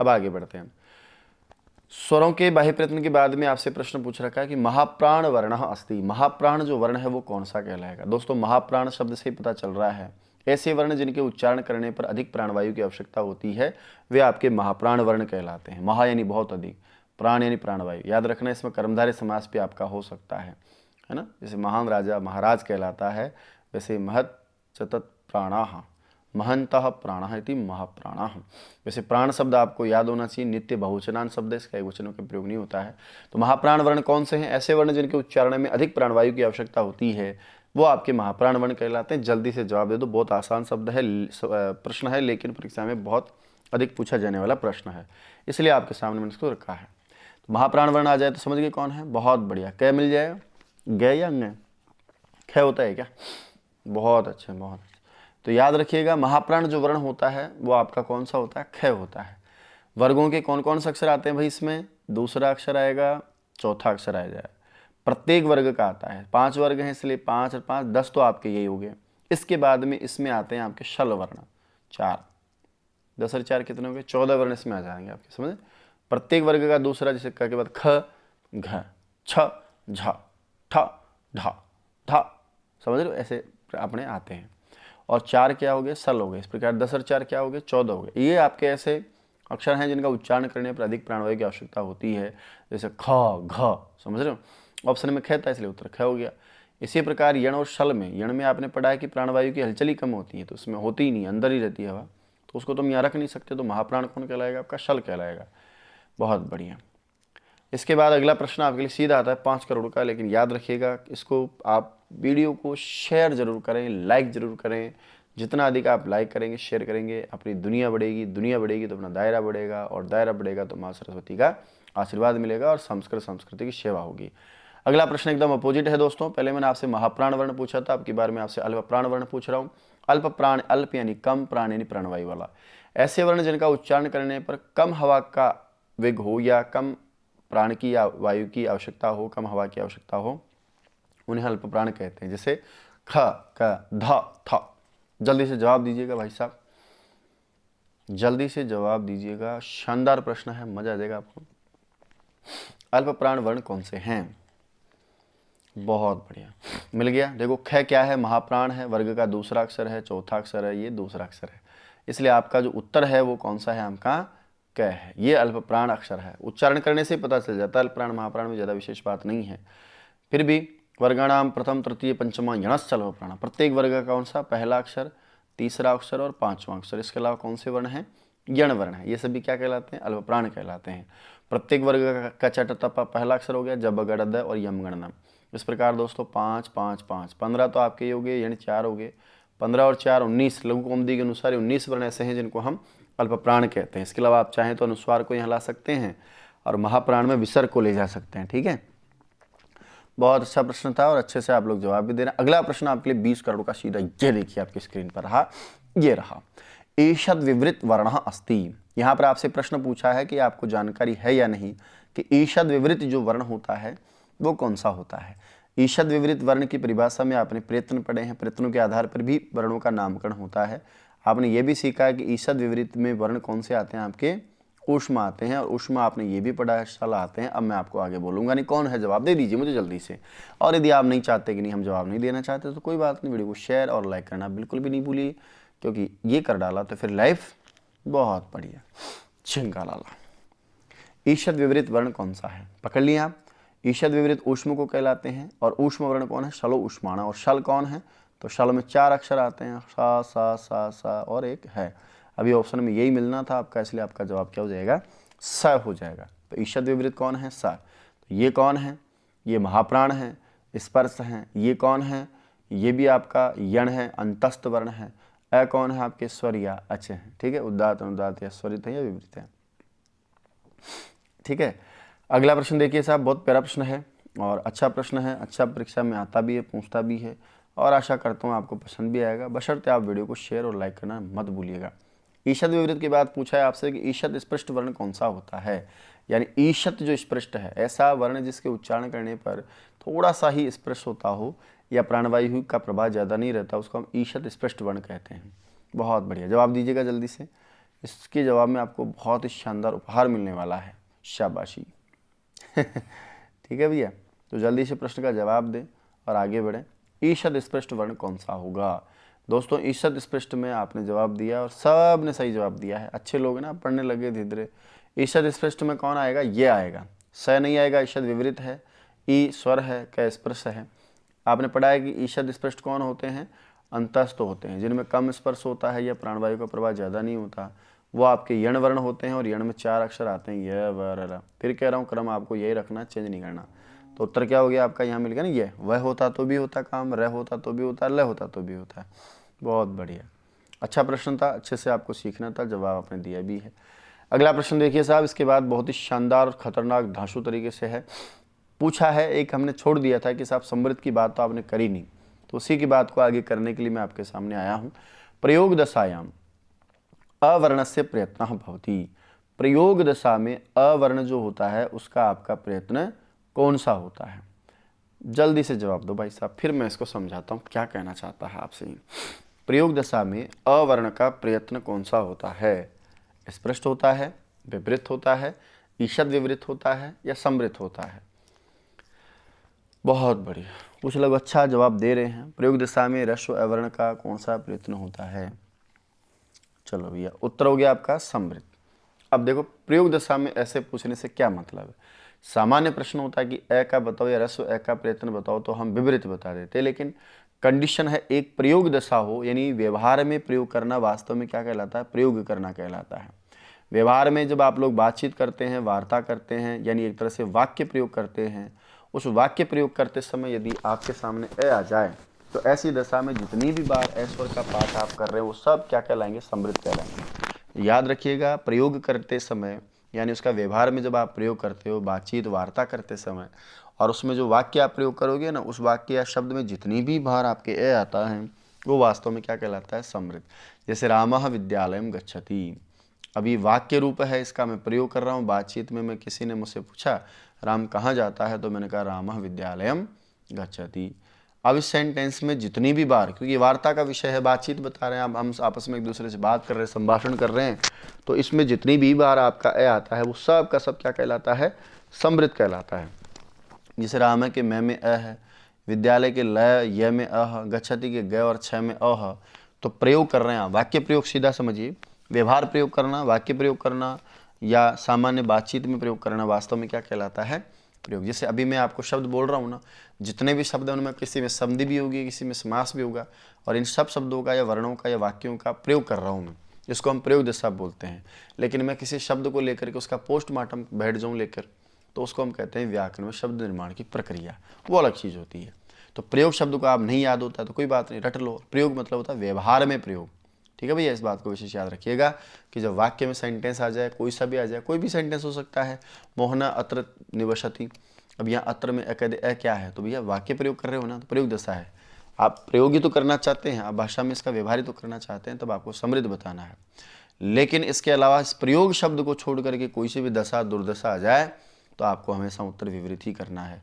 अब आगे बढ़ते हैं। स्वरों के बाह्य प्रयत्न के बाद में आपसे प्रश्न पूछ रखा है कि महाप्राण वर्ण अस्ति, महाप्राण जो वर्ण है वो कौन सा कहलाएगा? दोस्तों महाप्राण शब्द से ही पता चल रहा है, ऐसे वर्ण जिनके उच्चारण करने पर अधिक प्राणवायु की आवश्यकता होती है वे आपके महाप्राण वर्ण कहलाते हैं। महा यानी बहुत अधिक, प्राण यानी प्राणवायु। याद रखना, इसमें कर्मधारय समास भी आपका हो सकता है ना। जैसे महान राजा महाराज कहलाता है, वैसे महत चतत प्राणाः, महंतः प्राणः इति महाप्राणः। वैसे प्राण शब्द आपको याद होना चाहिए, नित्य बहुवचनांत शब्द है, इसका एकवचनों का प्रयोग नहीं होता है। तो महाप्राण वर्ण कौन से हैं? ऐसे वर्ण जिनके उच्चारण में अधिक प्राणवायु की आवश्यकता होती है, वो आपके महाप्राण वर्ण कहलाते हैं। जल्दी से जवाब दे दो, बहुत आसान शब्द है, प्रश्न है, लेकिन परीक्षा में बहुत अधिक पूछा जाने वाला प्रश्न है, इसलिए आपके सामने मैंने इसको रखा है। तो महाप्राण वर्ण आ जाए तो समझ गए कौन है? बहुत बढ़िया। कै मिल जाएगा? ग या ng? ख होता है क्या? बहुत अच्छे, बहुत अच्छे। तो याद रखिएगा, महाप्राण जो वर्ण होता है वो आपका कौन सा होता है? ख होता है। वर्गों के कौन कौन से अक्षर आते हैं भाई? इसमें दूसरा अक्षर आएगा, चौथा अक्षर आ जाएगा, प्रत्येक वर्ग का आता है। 5 वर्ग हैं, इसलिए 5 और 5 10 तो आपके यही हो गए। इसके बाद में इसमें आते हैं आपके शल वर्ण 4, 10 और 4 कितने हो गए? 14 वर्ण इसमें आ जाएंगे आपके, समझे? प्रत्येक वर्ग का दूसरा, जैसे क के बाद ख, घ, छ, झ, ठ, ढ, ध, समझ रहे हो? ऐसे अपने आते हैं। और 4 क्या हो गए? सल हो गए। इस प्रकार 10 और 4 क्या हो गए? 14 हो गए। ये आपके ऐसे अक्षर हैं जिनका उच्चारण करने पर अधिक प्राणवायु की आवश्यकता होती है, जैसे ख, घ, समझ रहे हो? ऑप्शन में ख था इसलिए उत्तर ख हो गया। इसी प्रकार यण और शल में, यण में आपने पढ़ा है कि प्राणवायु की हलचल ही कम होती है, तो उसमें होती ही नहीं, अंदर ही रहती है हवा, तो उसको तुम यहाँ रख नहीं सकते, तो महाप्राण कौन कहलाएगा? आपका शल कहलाएगा। बहुत बढ़िया। इसके बाद अगला प्रश्न आपके लिए सीधा आता है 5 करोड़ का, लेकिन याद रखिएगा इसको, आप वीडियो को शेयर जरूर करें, लाइक जरूर करें। जितना अधिक आप लाइक करेंगे, शेयर करेंगे, अपनी दुनिया बढ़ेगी, दुनिया बढ़ेगी तो अपना दायरा बढ़ेगा, और दायरा बढ़ेगा तो माँ सरस्वती का आशीर्वाद मिलेगा और संस्कृति की सेवा होगी। अगला प्रश्न एकदम अपोजिट है दोस्तों। पहले मैंने आपसे महाप्राण वर्ण पूछा था, अब की बार मैं आपसे अल्प प्राण वर्ण पूछ रहा हूँ। अल्प प्राण, अल्प यानी कम, प्राण यानी प्राणवायु वाला। ऐसे वर्ण जिनका उच्चारण करने पर कम हवा का वेग हो या कम प्राण की या वायु की आवश्यकता हो, कम हवा की आवश्यकता हो, उन्हें अल्प प्राण कहते हैं। जैसे ख, क, ध, थ। जल्दी से जवाब दीजिएगा भाई साहब, जल्दी से जवाब दीजिएगा। शानदार प्रश्न है, मजा आ जाएगा आपको। अल्प प्राण वर्ण कौन से हैं? बहुत बढ़िया, मिल गया। देखो ख क्या है? महाप्राण है, वर्ग का दूसरा अक्षर है, चौथा अक्षर है, ये दूसरा अक्षर है, इसलिए आपका जो उत्तर है वो कौन सा है? आपका क है। ये अल्प प्राण अक्षर है, उच्चारण करने से पता चल जाता है। अल्प प्राण महाप्राण में ज़्यादा विशेष बात नहीं है। फिर भी वर्गाणाम प्रथम तृतीय पंचमा यणश्च अल्प प्राण, प्रत्येक वर्ग का कौन सा? पहला अक्षर, तीसरा अक्षर और पांचवा अक्षर। इसके अलावा कौन से वर्ण हैं? यण वर्ण है। ये सभी क्या कहलाते हैं? अल्प प्राण कहलाते हैं। प्रत्येक वर्ग का चट तप पहला अक्षर हो गया, जब गण द और यम गण नम। इस प्रकार दोस्तों 5 5 5 15 तो आपके ये हो गए, यानी 4 हो गए। 15 और 4 19। लघु कौमुदी के अनुसार 19 वर्ण ऐसे हैं जिनको हम अल्प प्राण कहते हैं। इसके अलावा आप चाहें तो अनुस्वार को यहाँ ला सकते हैं और महाप्राण में विसर्ग को ले जा सकते हैं। ठीक है, बहुत अच्छा प्रश्न था और अच्छे से आप लोग जवाब भी दे रहे हैं। अगला प्रश्न आपके लिए 20 करोड़ का सीधा, ये देखिए आपकी स्क्रीन पर रहा, ये रहा। ईषद विवृत वर्ण अस्ति। यहाँ पर आपसे प्रश्न पूछा है कि आपको जानकारी है या नहीं कि ईषद विवृत जो वर्ण होता है वो कौन सा होता है। ईषद विवृत वर्ण की परिभाषा में आपने प्रयत्न पढ़े हैं, प्रयत्नों के आधार पर भी वर्णों का नामकरण होता है। आपने ये भी सीखा है कि ईषद विवृत में वर्ण कौन से आते हैं? आपके ऊष्मा आते हैं, और ऊष्मा आपने ये भी पढ़ा है, शल आते हैं। अब मैं आपको आगे बोलूंगा, नहीं कौन है जवाब दे दीजिए मुझे जल्दी से। और यदि आप नहीं चाहते कि नहीं हम जवाब नहीं देना चाहते तो कोई बात नहीं, वीडियो को शेयर और लाइक करना बिल्कुल भी नहीं भूलिए, क्योंकि ये कर डाला तो फिर लाइफ बहुत बढ़िया छिंका लाला। ईषद विवृत वर्ण कौन सा है? पकड़ लिया आप। ईषद विवृत ऊष्म को कहलाते हैं, और ऊष्म वर्ण कौन है? शलो ऊष्माणा। और शल कौन है? तो शल में 4 अक्षर आते हैं, सा सा सा सा और एक है। अभी ऑप्शन में यही मिलना था आपका, इसलिए आपका जवाब क्या हो जाएगा? स हो जाएगा। तो ईषद विवृत कौन है? स। तो ये कौन है? ये महाप्राण है, स्पर्श है। ये कौन है? ये भी आपका यण है, अंतस्थ वर्ण है। अ कौन है? आपके स्वर या अच है। ठीक है, उदात अनुदात या स्वरित है या विवृत है। ठीक है, अगला प्रश्न देखिए साहब, बहुत प्यारा प्रश्न है और अच्छा प्रश्न है, अच्छा परीक्षा में आता भी है, पूछता भी है, और आशा करता हूँ आपको पसंद भी आएगा, बशर्ते आप वीडियो को शेयर और लाइक करना मत भूलिएगा। ईषद विवृत के बाद पूछा है आपसे कि ईषद स्पष्ट वर्ण कौन सा होता है, यानी ईषद जो स्पष्ट है, ऐसा वर्ण जिसके उच्चारण करने पर थोड़ा सा ही स्पष्ट होता हो या प्राणवायु का प्रभाव ज़्यादा नहीं रहता, उसको हम ईषद स्पष्ट वर्ण कहते हैं। बहुत बढ़िया, जवाब दीजिएगा जल्दी से। इसके जवाब में आपको बहुत ही शानदार उपहार मिलने वाला है, शाबाशी। ठीक है भैया, तो जल्दी से प्रश्न का जवाब दें और आगे बढ़ें। ईषद स्पष्ट वर्ण कौन सा होगा? दोस्तों ईषद स्पष्ट में आपने जवाब दिया और सब ने सही जवाब दिया है, अच्छे लोग ना, पढ़ने लगे धीरे धीरे। ईषद स्पष्ट में कौन आएगा? ये आएगा। स नहीं आएगा, ईषद विवृत है, ई स्वर है, क स्पर्श है। आपने पढ़ा है कि ईषद स्पष्ट कौन होते हैं? अंतस्थ होते हैं, जिनमें कम स्पर्श होता है या प्राणवायु का प्रभाव ज़्यादा नहीं होता, वो आपके यण वर्ण होते हैं, और यण में 4 अक्षर आते हैं, य व र। फिर कह रहा हूँ क्रम आपको यही रखना, चेंज नहीं करना। तो उत्तर क्या हो गया आपका? यहाँ मिल गया ना, ये वह होता तो भी होता काम, र होता तो भी होता, ल होता तो भी होता है। बहुत बढ़िया, अच्छा प्रश्न था, अच्छे से आपको सीखना था, जवाब आपने दिया भी है। अगला प्रश्न देखिए साहब, इसके बाद बहुत ही शानदार और खतरनाक धांसू तरीके से है पूछा है। एक हमने छोड़ दिया था कि साहब समृद्ध की बात तो आपने करी नहीं, तो उसी की बात को आगे करने के लिए मैं आपके सामने आया हूँ। प्रयोग दशायाम अवर्णस्य प्रयत्न भवति। प्रयोग दशा में अवर्ण जो होता है उसका आपका प्रयत्न कौन सा होता है? जल्दी से जवाब दो भाई साहब, फिर मैं इसको समझाता हूँ क्या कहना चाहता है आपसे। प्रयोग दशा में अवर्ण का प्रयत्न कौन सा होता है? स्पष्ट होता है, विवृत होता है, ईषद विवृत होता है, या समृद्ध होता है? बहुत बढ़िया, कुछ लोग अच्छा जवाब दे रहे हैं। प्रयोग दशा में ह्रस्व अवर्ण का कौन सा प्रयत्न होता है? चलो भैया, उत्तर हो गया आपका समृद्ध। अब देखो, प्रयोग दशा में ऐसे पूछने से क्या मतलब है? सामान्य प्रश्न होता है कि अ का बताओ या ह्रस्व अ का प्रयत्न बताओ, तो हम विवृत बता देते, लेकिन कंडीशन है एक प्रयोग दशा हो, यानी व्यवहार में प्रयोग करना वास्तव में क्या कहलाता है, प्रयोग करना कहलाता है। व्यवहार में जब आप लोग बातचीत करते हैं, वार्ता करते हैं, यानी एक तरह से वाक्य प्रयोग करते हैं, उस वाक्य प्रयोग करते समय यदि आपके सामने ए आ जाए तो ऐसी दशा में जितनी भी बार ऐश्वर का पाठ आप कर रहे हैं वो सब क्या कहलाएंगे, समृद्ध कहलाएंगे। याद रखिएगा, प्रयोग करते समय यानी उसका व्यवहार में जब आप प्रयोग करते हो, बातचीत वार्ता करते समय, और उसमें जो वाक्य आप प्रयोग करोगे ना, उस वाक्य या शब्द में जितनी भी बार आपके ए आता है वो वास्तव में क्या कहलाता है, समृद्ध। जैसे रामः विद्यालयम गच्छति, अभी वाक्य रूप है इसका, मैं प्रयोग कर रहा हूँ। बातचीत में मैं किसी ने मुझसे पूछा राम कहाँ जाता है, तो मैंने कहा रामः विद्यालयम गच्छति। अब इस सेंटेंस में जितनी भी बार, क्योंकि वार्ता का विषय है, बातचीत बता रहे हैं, अब हम आपस में एक दूसरे से बात कर रहे हैं, संभाषण कर रहे हैं, तो इसमें जितनी भी बार आपका ए आता है वो सब का सब क्या कहलाता है, समृद्ध कहलाता है। जैसे राम के मैं में अ है, विद्यालय के ल य में अ, गच्छति के ग और छ में अ, तो प्रयोग कर रहे हैं आप। वाक्य प्रयोग सीधा समझिए, व्यवहार प्रयोग करना, वाक्य प्रयोग करना या सामान्य बातचीत में प्रयोग करना वास्तव में क्या कहलाता है, प्रयोग। जैसे अभी मैं आपको शब्द बोल रहा हूँ ना, जितने भी शब्द हैं उनमें किसी में संधि भी होगी, किसी में समास भी होगा, और इन सब शब्दों का या वर्णों का या वाक्यों का प्रयोग कर रहा हूँ मैं, जिसको हम प्रयोग दशा बोलते हैं। लेकिन मैं किसी शब्द को लेकर के उसका पोस्टमार्टम बैठ जाऊँ लेकर, तो उसको हम कहते हैं व्याकरण में शब्द निर्माण की प्रक्रिया, वो अलग चीज़ होती है। तो प्रयोग शब्द को आप नहीं याद होता तो कोई बात नहीं, रट लो। प्रयोग मतलब होता है व्यवहार में प्रयोग, ठीक है भैया। इस बात को विशेष याद रखिएगा कि जब वाक्य में सेंटेंस आ जाए, कोई सा भी आ जाए, कोई भी सेंटेंस हो सकता है, मोहना अत्र निवसति, अब यहाँ अत्र में ए क्या है, तो भैया वाक्य प्रयोग कर रहे हो ना, तो प्रयोग दशा है। आप प्रयोग ही तो करना चाहते हैं, आप भाषा में इसका व्यवहार ही तो करना चाहते हैं, तब आपको समृद्ध बताना है। लेकिन इसके अलावा इस प्रयोग शब्द को छोड़ करके कोई सी भी दशा दुर्दशा आ जाए तो आपको हमेशा उत्तर विपरीत ही करना है।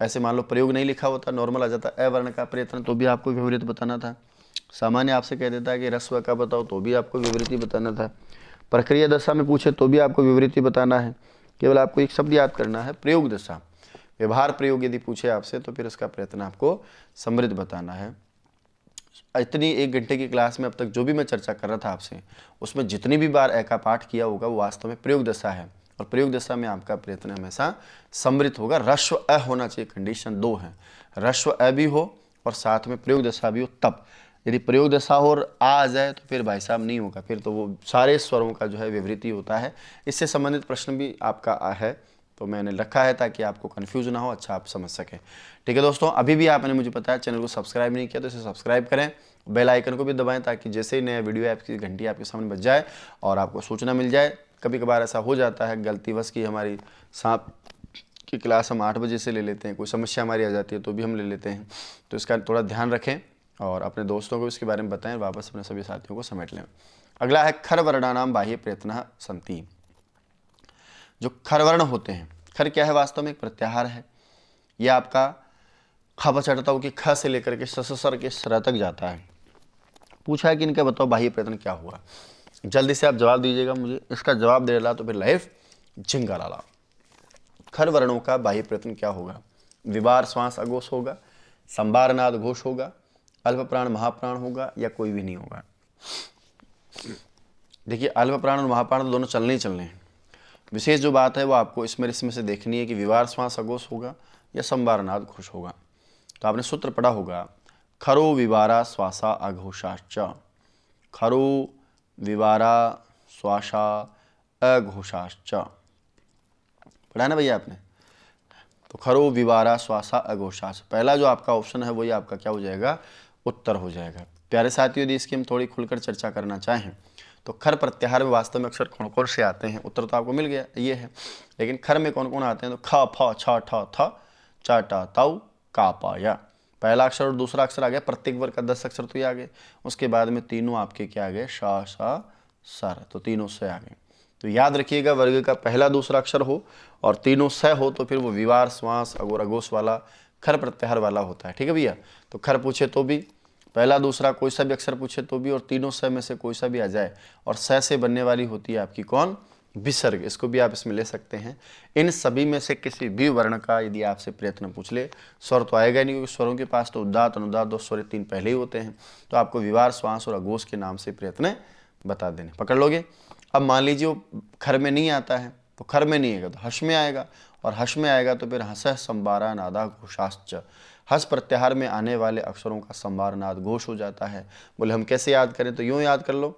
ऐसे मान लो प्रयोग नहीं लिखा होता, नॉर्मल आ जाता अवर्ण का प्रयत्न, तो भी आपको विपरीत बताना था। सामान्य आपसे कह देता है कि रस्व का बताओ, तो भी आपको विपरीत ही बताना था। प्रक्रिया दशा में पूछे तो भी आपको विपरीत ही बताना है। केवल आपको एक शब्द याद करना है, प्रयोग दशा। व्यवहार प्रयोग यदि पूछे आपसे तो फिर उसका प्रयत्न आपको समृद्ध बताना है। इतनी 1 घंटे की क्लास में अब तक जो भी मैं चर्चा कर रहा था आपसे, उसमें जितनी भी बार ए का पाठ किया होगा वो वास्तव में प्रयोग दशा है, और प्रयोग दशा में आपका प्रयत्न हमेशा समृद्ध होगा। रस्व अ होना चाहिए, कंडीशन 2 है, रस्व अ भी हो और साथ में प्रयोग दशा भी हो। तब यदि प्रयोग दशा हो और आ जाए तो फिर भाई साहब नहीं होगा, फिर तो वो सारे स्वरों का जो है विवृति होता है। इससे संबंधित प्रश्न भी आपका है, तो मैंने रखा है ताकि आपको कन्फ्यूज ना हो, अच्छा आप समझ सकें। ठीक है दोस्तों, अभी भी आपने मुझे बताया चैनल को सब्सक्राइब नहीं किया तो इसे सब्सक्राइब करें, बेल आइकन को भी दबाएं, ताकि जैसे ही नया वीडियो आपकी घंटी आपके सामने बज जाए और आपको सूचना मिल जाए। कभी कभार ऐसा हो जाता है गलतीवश की हमारी सांप की क्लास हम 8 बजे से ले लेते हैं, कोई समस्या हमारी आ जाती है तो भी हम ले लेते हैं, तो इसका थोड़ा ध्यान रखें और अपने दोस्तों को इसके बारे में बताएं, वापस अपने सभी साथियों को समेट लें। अगला है खर वर्णानाम बाह्य प्रयत्न संति। जो खर वर्ण होते हैं, खर क्या है, वास्तव में एक प्रत्याहार है। यह आपका ख चढ़ता हो कि ख से लेकर के सर के सर तक जाता है। पूछा है कि इनका बताओ बाह्य प्रयत्न क्या हुआ, जल्दी से आप जवाब दीजिएगा मुझे। इसका जवाब दे डाला तो फिर लाइफ झिंगा लाला। खर वर्णों का बाह्य प्रयत्न क्या होगा, विवार श्वास अघोष होगा, संबारनाद घोष होगा, अल्प प्राण महाप्राण होगा, या कोई भी नहीं होगा। देखिए अल्प प्राण और महाप्राण तो दोनों चलने ही चलने हैं। विशेष जो बात है वो आपको इसमें से देखनी है कि विवार श्वास अघोष होगा या संबारनाद घोष होगा। तो आपने सूत्र पढ़ा होगा, खरो विवारा श्वासा अघोषाश्च, खरो विवारा श्वासा अघोषाश्च, पढ़ा ना भैया आपने। तो खरो विवारा श्वासा अघोषाश्च, पहला जो आपका ऑप्शन है वही आपका क्या हो जाएगा, उत्तर हो जाएगा। प्यारे साथियों, यदि इसकी हम थोड़ी खुलकर चर्चा करना चाहें तो खर प्रत्याहार में वास्तव में अक्षर कौन कौन से आते हैं, उत्तर तो आपको मिल गया, ये है। लेकिन खर में कौन कौन आते हैं, तो ख फ छ ठ थ च ट तौ का प या। पहला अक्षर और दूसरा अक्षर आ गया, प्रत्येक वर्ग का 10 अक्षर तो ये आ गए। उसके बाद में तीनों आपके क्या आ गए, श स सर, तो तीनों से आ गए। तो याद रखिएगा, वर्ग का पहला दूसरा अक्षर हो और तीनों स हो तो फिर वो विवार श्वास अगोर अघोष वाला खर प्रत्याहार वाला होता है। ठीक है भैया। तो खर पूछे तो भी, पहला दूसरा कोई सा भी अक्षर पूछे तो भी, और तीनों स में से कोई सा भी आ जाए, और स से बनने वाली होती है आपकी कौन, विसर्ग। इसको भी आप इसमें ले सकते हैं। इन सभी में से किसी भी वर्ण का यदि आपसे प्रयत्न पूछ ले, स्वर तो आएगा नहीं, क्योंकि स्वरों के पास तो उदात अनुदात 2 स्वर 3 पहले ही होते हैं। तो आपको विवार श्वास और अघोष के नाम से प्रयत्न बता देने, पकड़ लोगे। अब मान लीजिए वो खर में नहीं आता है, तो खर में नहीं आएगा तो हर्ष में आएगा, और हर्ष में आएगा तो फिर हंस संबारा नादा घोषाश्च। हस प्रत्याहार में आने वाले अक्षरों का संवारनाद घोष हो जाता है। बोले हम कैसे याद करें, तो यूँ याद कर लो,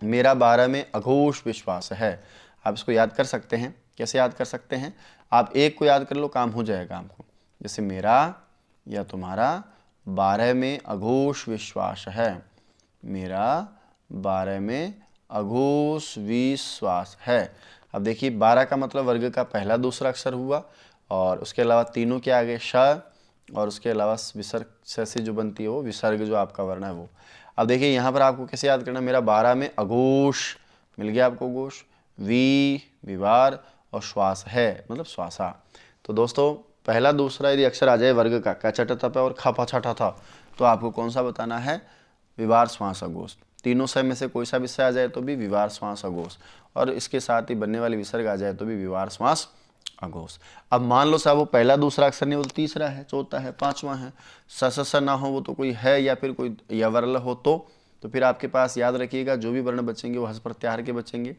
मेरा 12 में अघोष विश्वास है। आप इसको याद कर सकते हैं। कैसे याद कर सकते हैं, आप एक को याद कर लो, काम हो जाएगा आपको। जैसे मेरा या तुम्हारा 12 में अघोष विश्वास है, मेरा 12 में अघोष विश्वास है। अब देखिए 12 का मतलब वर्ग का पहला दूसरा अक्षर हुआ, और उसके अलावा तीनों के आगे श, और उसके अलावा विसर्ग से जो बनती है वो विसर्ग जो आपका वर्ण है वो। अब देखिए यहाँ पर आपको कैसे याद करना, मेरा 12 में अघोष, मिल गया आपको घोष, विवार और श्वास है, मतलब श्वासा। तो दोस्तों पहला दूसरा यदि अक्षर आ जाए वर्ग का, क छ ट त प और ख फ छ ठ थ, तो आपको कौन सा बताना है, विवार श्वास अघोष। तीनों से में से कोई सा विषय आ जाए तो भी विवार श्वास अघोष, और इसके साथ ही बनने वाली विसर्ग आ जाए तो भी विवार श्वास अघोष। अब मान लो साहब वो पहला दूसरा अक्षर नहीं, वो तीसरा है, चौथा है, पांचवा है, स ना हो, वो तो कोई है या फिर कोई यवरल हो, तो फिर आपके पास याद रखिएगा जो भी वर्ण बचेंगे वो हस प्रत्याहार के बचेंगे,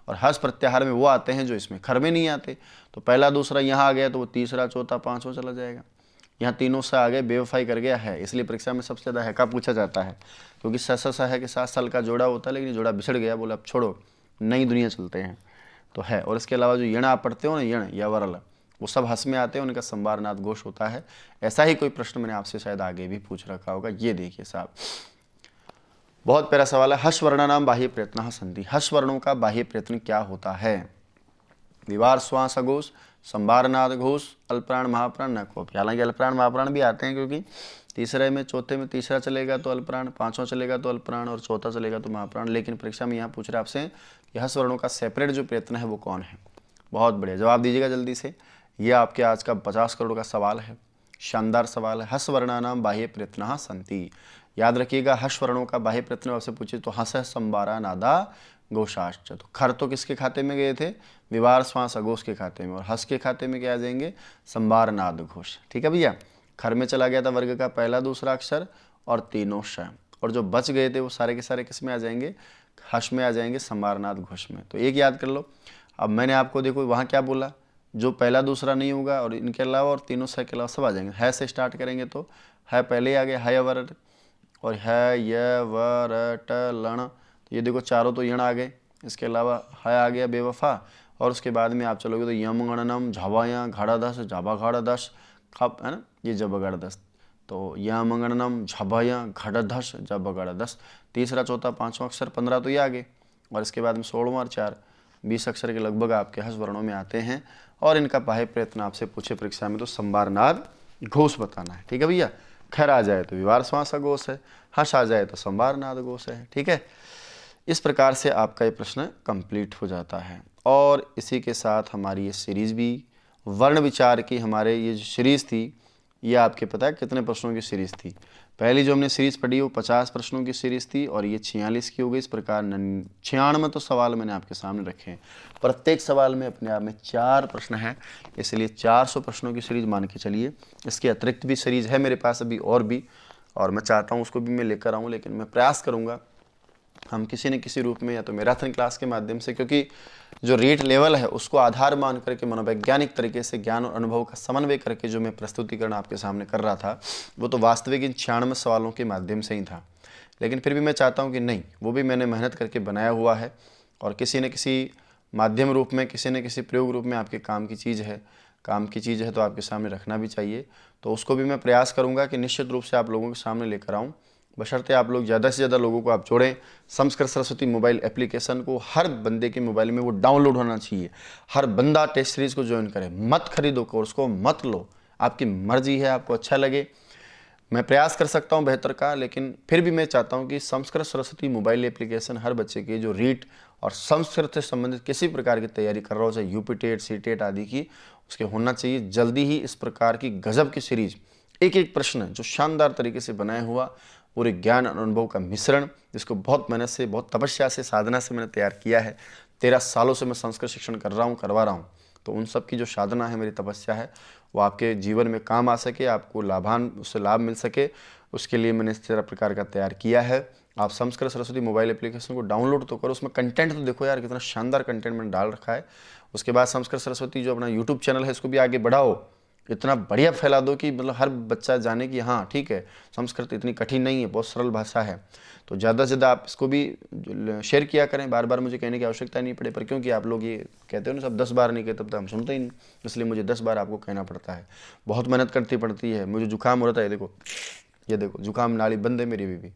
और हस प्रत्याहार में वो आते हैं जो इसमें खर में नहीं आते। तो पहला दूसरा यहाँ आ गया तो वो तीसरा चौथा पांचवा चला जाएगा। यहाँ तीनों से आगे बेवफाई कर गया है, इसलिए परीक्षा में सबसे ज़्यादा है का पूछा जाता है, क्योंकि स है के साथ सल का जोड़ा होता है, लेकिन जोड़ा बिछड़ गया, बोला अब छोड़ो नई दुनिया चलते हैं, तो है। और इसके अलावा जो यण आप पढ़ते हो ना, यण या वरल, वो सब हस में आते हैं, उनका संवारनाद घोष होता है। ऐसा ही कोई प्रश्न मैंने आपसे शायद आगे भी पूछ रखा होगा। ये देखिए साहब, बहुत प्यारा सवाल है, हस वर्णानाम बाह्य प्रयत्न संधि, हस वर्णों का बाह्य प्रयत्न क्या होता है, विवार श्वास अघोष, संवारनाद घोष, अल्पप्राण महाप्राण न कोप। हालांकि अल्पप्राण महाप्राण भी आते हैं, क्योंकि तीसरे में चौथे में तीसरा चलेगा तो अल्पप्राण, पांचवा चलेगा तो अल्पप्राण, और चौथा चलेगा तो महाप्राण। लेकिन परीक्षा में यहाँ पूछ रहे आपसे कि हस वर्णों का सेपरेट जो प्रयत्न है वो कौन है। बहुत बढ़िया, जवाब दीजिएगा जल्दी से। ये आपके आज का 50 करोड़ का सवाल है, शानदार सवाल है। हस वर्णानाम बाह्य प्रयत्न संति, याद रखिएगा हस वर्णों का बाह्य प्रयत्न आपसे पूछे तो हस संवारा नादा घोषाश्च। तो खर तो किसके खाते में गए थे, विवार श्वास अघोष के खाते में, और हस के खाते में क्या आ जाएंगे, संवार नाद घोष। ठीक है भैया, खर में चला गया था वर्ग का पहला दूसरा अक्षर और तीनों श, और जो बच गए थे वो सारे के सारे किस में आ जाएंगे, हस में आ जाएंगे, संवारनाद घोष में। तो एक याद कर लो। अब मैंने आपको देखो वहाँ क्या बोला, जो पहला दूसरा नहीं होगा और इनके अलावा और तीनों से के अलावा सब आ जाएंगे। है से स्टार्ट करेंगे तो है पहले ही आ गया, है वर, और है य वर ट लण, तो ये देखो चारों तो यण आ गए। इसके अलावा है आ गया बेवफा, और उसके बाद में आप चलोगे तो यम गणनम झवाया घड़ा दस झाबा घड़ा दस खप, है ना, ये जब गड़ दस, तो यम गणनम झबाया घड़ दस जब गड़ दस। तीसरा चौथा पांचवा अक्षर 15 तो ये आ गए, और इसके बाद में 16वां और 4 20 अक्षर के लगभग आपके हस वर्णों में आते हैं। और इनका बाह्य प्रयत्न आपसे पूछे परीक्षा में तो संवारनाद घोष बताना है। ठीक है भैया, खैर आ जाए तो विवार श्वास घोष है, हर्ष आ जाए तो संवारनाद घोष है। ठीक है, इस प्रकार से आपका ये प्रश्न कंप्लीट हो जाता है। और इसी के साथ हमारी ये सीरीज़ भी वर्ण विचार की, हमारे ये जो सीरीज़ थी ये आपके पता है कितने प्रश्नों की सीरीज़ थी। पहली जो हमने सीरीज़ पढ़ी वो 50 प्रश्नों की सीरीज़ थी, और ये 46 की हो गई। इस प्रकार 96 तो सवाल मैंने आपके सामने रखे हैं। प्रत्येक सवाल में अपने आप में 4 प्रश्न हैं, इसलिए 400 प्रश्नों की सीरीज़ मान के चलिए। इसके अतिरिक्त भी सीरीज़ है मेरे पास अभी और भी, और मैं चाहता हूँ उसको भी मैं लेकर आऊँ, लेकिन मैं प्रयास करूँगा हम किसी न किसी रूप में, या तो मैराथन क्लास के माध्यम से, क्योंकि जो रीट लेवल है उसको आधार मान करके मनोवैज्ञानिक तरीके से ज्ञान और अनुभव का समन्वय करके जो मैं प्रस्तुतिकरण आपके सामने कर रहा था वो तो वास्तविक इन 96 सवालों के माध्यम से ही था। लेकिन फिर भी मैं चाहता हूँ कि नहीं, वो भी मैंने मेहनत करके बनाया हुआ है, और किसी न किसी माध्यम रूप में, किसी न किसी प्रयोग रूप में आपके काम की चीज़ है तो आपके सामने रखना भी चाहिए। तो उसको भी मैं प्रयास करूँगा कि निश्चित रूप से आप लोगों के सामने लेकर आऊँ, बशर्ते आप लोग ज़्यादा से ज़्यादा लोगों को आप जोड़ें। संस्कृत सरस्वती मोबाइल एप्लीकेशन को हर बंदे के मोबाइल में वो डाउनलोड होना चाहिए। हर बंदा टेस्ट सीरीज़ को ज्वाइन करे, मत खरीदो कोर्स को, मत लो, आपकी मर्जी है, आपको अच्छा लगे। मैं प्रयास कर सकता हूं बेहतर का, लेकिन फिर भी मैं चाहता हूं कि संस्कृत सरस्वती मोबाइल एप्लीकेशन हर बच्चे के जो रीट और संस्कृत से संबंधित किसी प्रकार की तैयारी कर रहा हो, चाहे यूपी टेट सी टेट आदि की, उसके होना चाहिए। जल्दी ही इस प्रकार की गजब की सीरीज, एक एक प्रश्न जो शानदार तरीके से बनाया हुआ, पूरे ज्ञान और अनुभव का मिश्रण, जिसको बहुत मेहनत से, बहुत तपस्या से, साधना से मैंने तैयार किया है। 13 सालों से मैं संस्कृत शिक्षण कर रहा हूँ, करवा रहा हूँ। तो उन सब की जो साधना है, मेरी तपस्या है, वो आपके जीवन में काम आ सके, आपको उससे लाभ मिल सके, उसके लिए मैंने इस तरह प्रकार का तैयार किया है। आप संस्कृत सरस्वती मोबाइल एप्लीकेशन को डाउनलोड तो करो, उसमें कंटेंट तो देखो यार, कितना शानदार कंटेंट मैंने डाल रखा है। उसके बाद संस्कृत सरस्वती जो अपना यूट्यूब चैनल है इसको भी आगे बढ़ाओ, इतना बढ़िया फैला दो कि मतलब हर बच्चा जाने कि हाँ ठीक है, संस्कृत इतनी कठिन नहीं है, बहुत सरल भाषा है। तो ज़्यादा से ज़्यादा आप इसको भी शेयर किया करें, बार बार मुझे कहने की आवश्यकता नहीं पड़े, पर क्योंकि आप लोग ये कहते हो ना सब 10 बार नहीं कहते तब तक हम सुनते ही नहीं, इसलिए मुझे 10 बार आपको कहना पड़ता है। बहुत मेहनत करती पड़ती है। मुझे जुकाम हो रहा था, ये देखो जुकाम नाली बंद है मेरी भी,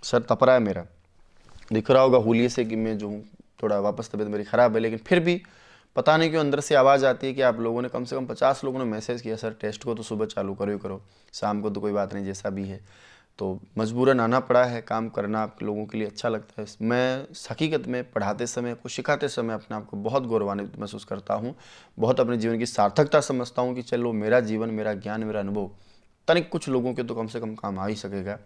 सर तप रहा है मेरा, दिख रहा होगा हुलिये से कि मैं जो हूँ थोड़ा वापस तबीयत मेरी ख़राब है, लेकिन फिर भी पता नहीं क्यों अंदर से आवाज़ आती है कि आप लोगों ने कम से कम 50 लोगों ने मैसेज किया, सर टेस्ट को तो सुबह चालू करो ही करो, शाम को तो कोई बात नहीं, जैसा भी है। तो मजबूरन आना पड़ा है, काम करना आप लोगों के लिए अच्छा लगता है। मैं हकीकत में पढ़ाते समय, कुछ सिखाते समय अपने आप को बहुत गौरवान्वित महसूस करता हूँ, बहुत अपने जीवन की सार्थकता समझता हूँ कि चलो मेरा जीवन, मेरा ज्ञान, मेरा अनुभव तनिक कुछ लोगों के तो कम से कम काम आ ही सकेगा।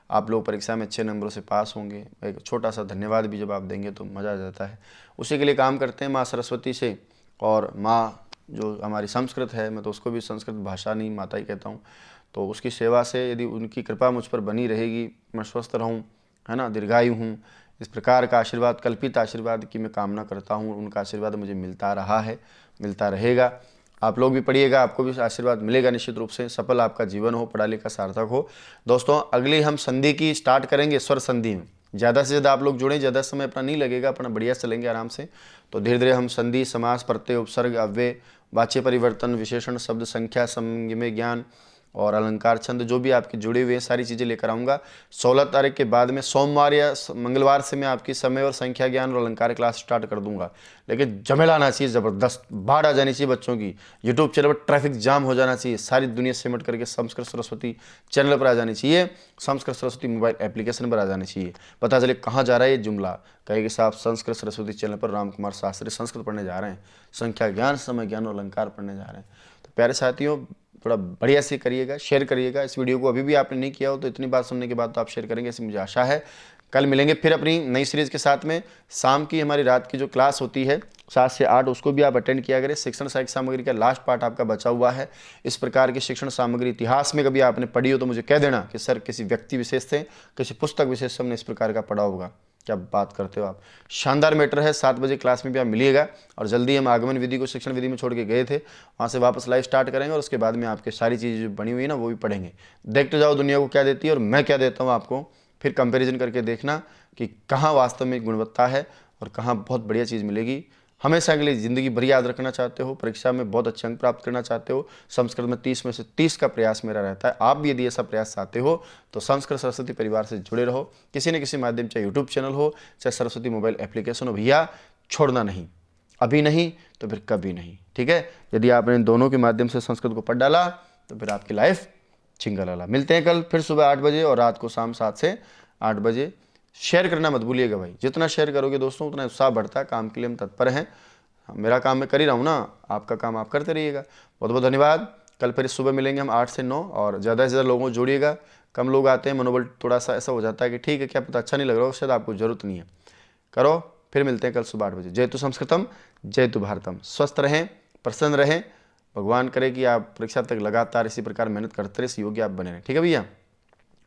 आप लोग परीक्षा में अच्छे नंबरों से पास होंगे, एक छोटा सा धन्यवाद भी जब आप देंगे तो मज़ा आ जाता है। उसी के लिए काम करते हैं माँ सरस्वती से, और माँ जो हमारी संस्कृत है, मैं तो उसको भी संस्कृत भाषा नहीं माता ही कहता हूँ, तो उसकी सेवा से यदि उनकी कृपा मुझ पर बनी रहेगी, मैं स्वस्थ रहूँ, है ना, दीर्घायु हूँ, इस प्रकार का आशीर्वाद, कल्पित आशीर्वाद की मैं कामना करता हूँ। उनका आशीर्वाद मुझे मिलता रहा है, मिलता रहेगा। आप लोग भी पढ़िएगा, आपको भी आशीर्वाद मिलेगा निश्चित रूप से। सफल आपका जीवन हो, पढ़ा लिखा सार्थक हो। दोस्तों अगली हम संधि की स्टार्ट करेंगे स्वर संधि में। ज़्यादा से ज़्यादा आप लोग जुड़ें, ज़्यादा समय अपना नहीं लगेगा, अपना बढ़िया चलेंगे आराम से। तो धीरे धीरे हम संधि, समास, प्रत्यय, उपसर्ग, अव्यय, वाच्य परिवर्तन, विशेषण, शब्द संख्या, संयम ज्ञान और अलंकार छंद, जो भी आपके जुड़े हुए हैं सारी चीज़ें लेकर आऊँगा। 16 तारीख के बाद में सोमवार या मंगलवार से मैं आपकी समय और संख्या ज्ञान और अलंकार क्लास स्टार्ट कर दूंगा। लेकिन झमेला आना चाहिए, ज़बरदस्त बाढ़ आ जानी चाहिए बच्चों की, यूट्यूब चैनल पर ट्रैफिक जाम हो जाना चाहिए, सारी दुनिया सिमट करके संस्कृत सरस्वती चैनल पर आ जानी चाहिए, संस्कृत सरस्वती मोबाइल एप्लीकेशन पर आ जानी चाहिए। पता चले कहाँ जा रहा है ये जुमला, कहे कि साहब संस्कृत सरस्वती चैनल पर राम कुमार शास्त्री संस्कृत पढ़ने जा रहे हैं, संख्या ज्ञान, समय ज्ञान और अलंकार पढ़ने जा रहे हैं। तो प्यारे साथियों थोड़ा बढ़िया से करिएगा, शेयर करिएगा इस वीडियो को। अभी भी आपने नहीं किया हो तो इतनी बात सुनने के बाद तो आप शेयर करेंगे, ऐसी मुझे आशा है। कल मिलेंगे फिर अपनी नई सीरीज़ के साथ में। शाम की हमारी रात की जो क्लास होती है 7 से 8, उसको भी आप अटेंड किया करें। शिक्षण साहित्य सामग्री का लास्ट पार्ट आपका बचा हुआ है। इस प्रकार की शिक्षण सामग्री इतिहास में कभी आपने पढ़ी हो तो मुझे कह देना कि सर किसी व्यक्ति विशेष से, किसी पुस्तक विशेष से हमने इस प्रकार का पढ़ा होगा। क्या बात करते हो आप, शानदार मैटर है। 7 बजे क्लास में भी आप मिलिएगा। और जल्दी हम आगमन विधि को शिक्षण विधि में छोड़ के गए थे, वहाँ से वापस लाइव स्टार्ट करेंगे और उसके बाद में आपके सारी चीज़ें जो बनी हुई है ना वो भी पढ़ेंगे। देखते जाओ दुनिया को क्या देती है और मैं क्या देता हूँ आपको, फिर कंपैरिजन करके देखना कि कहाँ वास्तव में गुणवत्ता है और कहाँ बहुत बढ़िया चीज़ मिलेगी। हमेशा के लिए ज़िंदगी भर याद रखना चाहते हो, परीक्षा में बहुत अच्छे अंक प्राप्त करना चाहते हो, संस्कृत में 30 में से 30 का प्रयास मेरा रहता है। आप भी यदि ऐसा प्रयास चाहते हो तो संस्कृत सरस्वती परिवार से जुड़े रहो, किसी न किसी माध्यम, चाहे यूट्यूब चैनल हो, चाहे सरस्वती मोबाइल एप्लीकेशन हो, भैया छोड़ना नहीं, अभी नहीं तो फिर कभी नहीं। ठीक है, यदि आपने इन दोनों के माध्यम से संस्कृत को पढ़ डाला तो फिर आपकी लाइफ चिंगालाला। मिलते हैं कल फिर सुबह 8 बजे और रात को शाम 7 से 8 बजे। शेयर करना मत भूलिएगा भाई, जितना शेयर करोगे दोस्तों उतना उत्साह बढ़ता है। काम के लिए हम तत्पर हैं, मेरा काम मैं कर ही रहा हूँ ना, आपका काम आप करते रहिएगा। बहुत बहुत धन्यवाद। कल फिर सुबह मिलेंगे हम 8 से 9, और ज़्यादा से ज़्यादा लोगों को जोड़िएगा। कम लोग आते हैं, मनोबल थोड़ा सा ऐसा हो जाता है कि ठीक है क्या पता अच्छा नहीं लग रहा हो, शायद आपको ज़रूरत नहीं है, करो। फिर मिलते हैं कल सुबह 8 बजे। जयतु संस्कृतम, जयतु भारतम। स्वस्थ रहें, प्रसन्न रहें, भगवान करे कि आप परीक्षा तक लगातार इसी प्रकार मेहनत करते रहे, इस योग्य आप बने रहें। ठीक है भैया,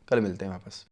कल मिलते हैं वापस।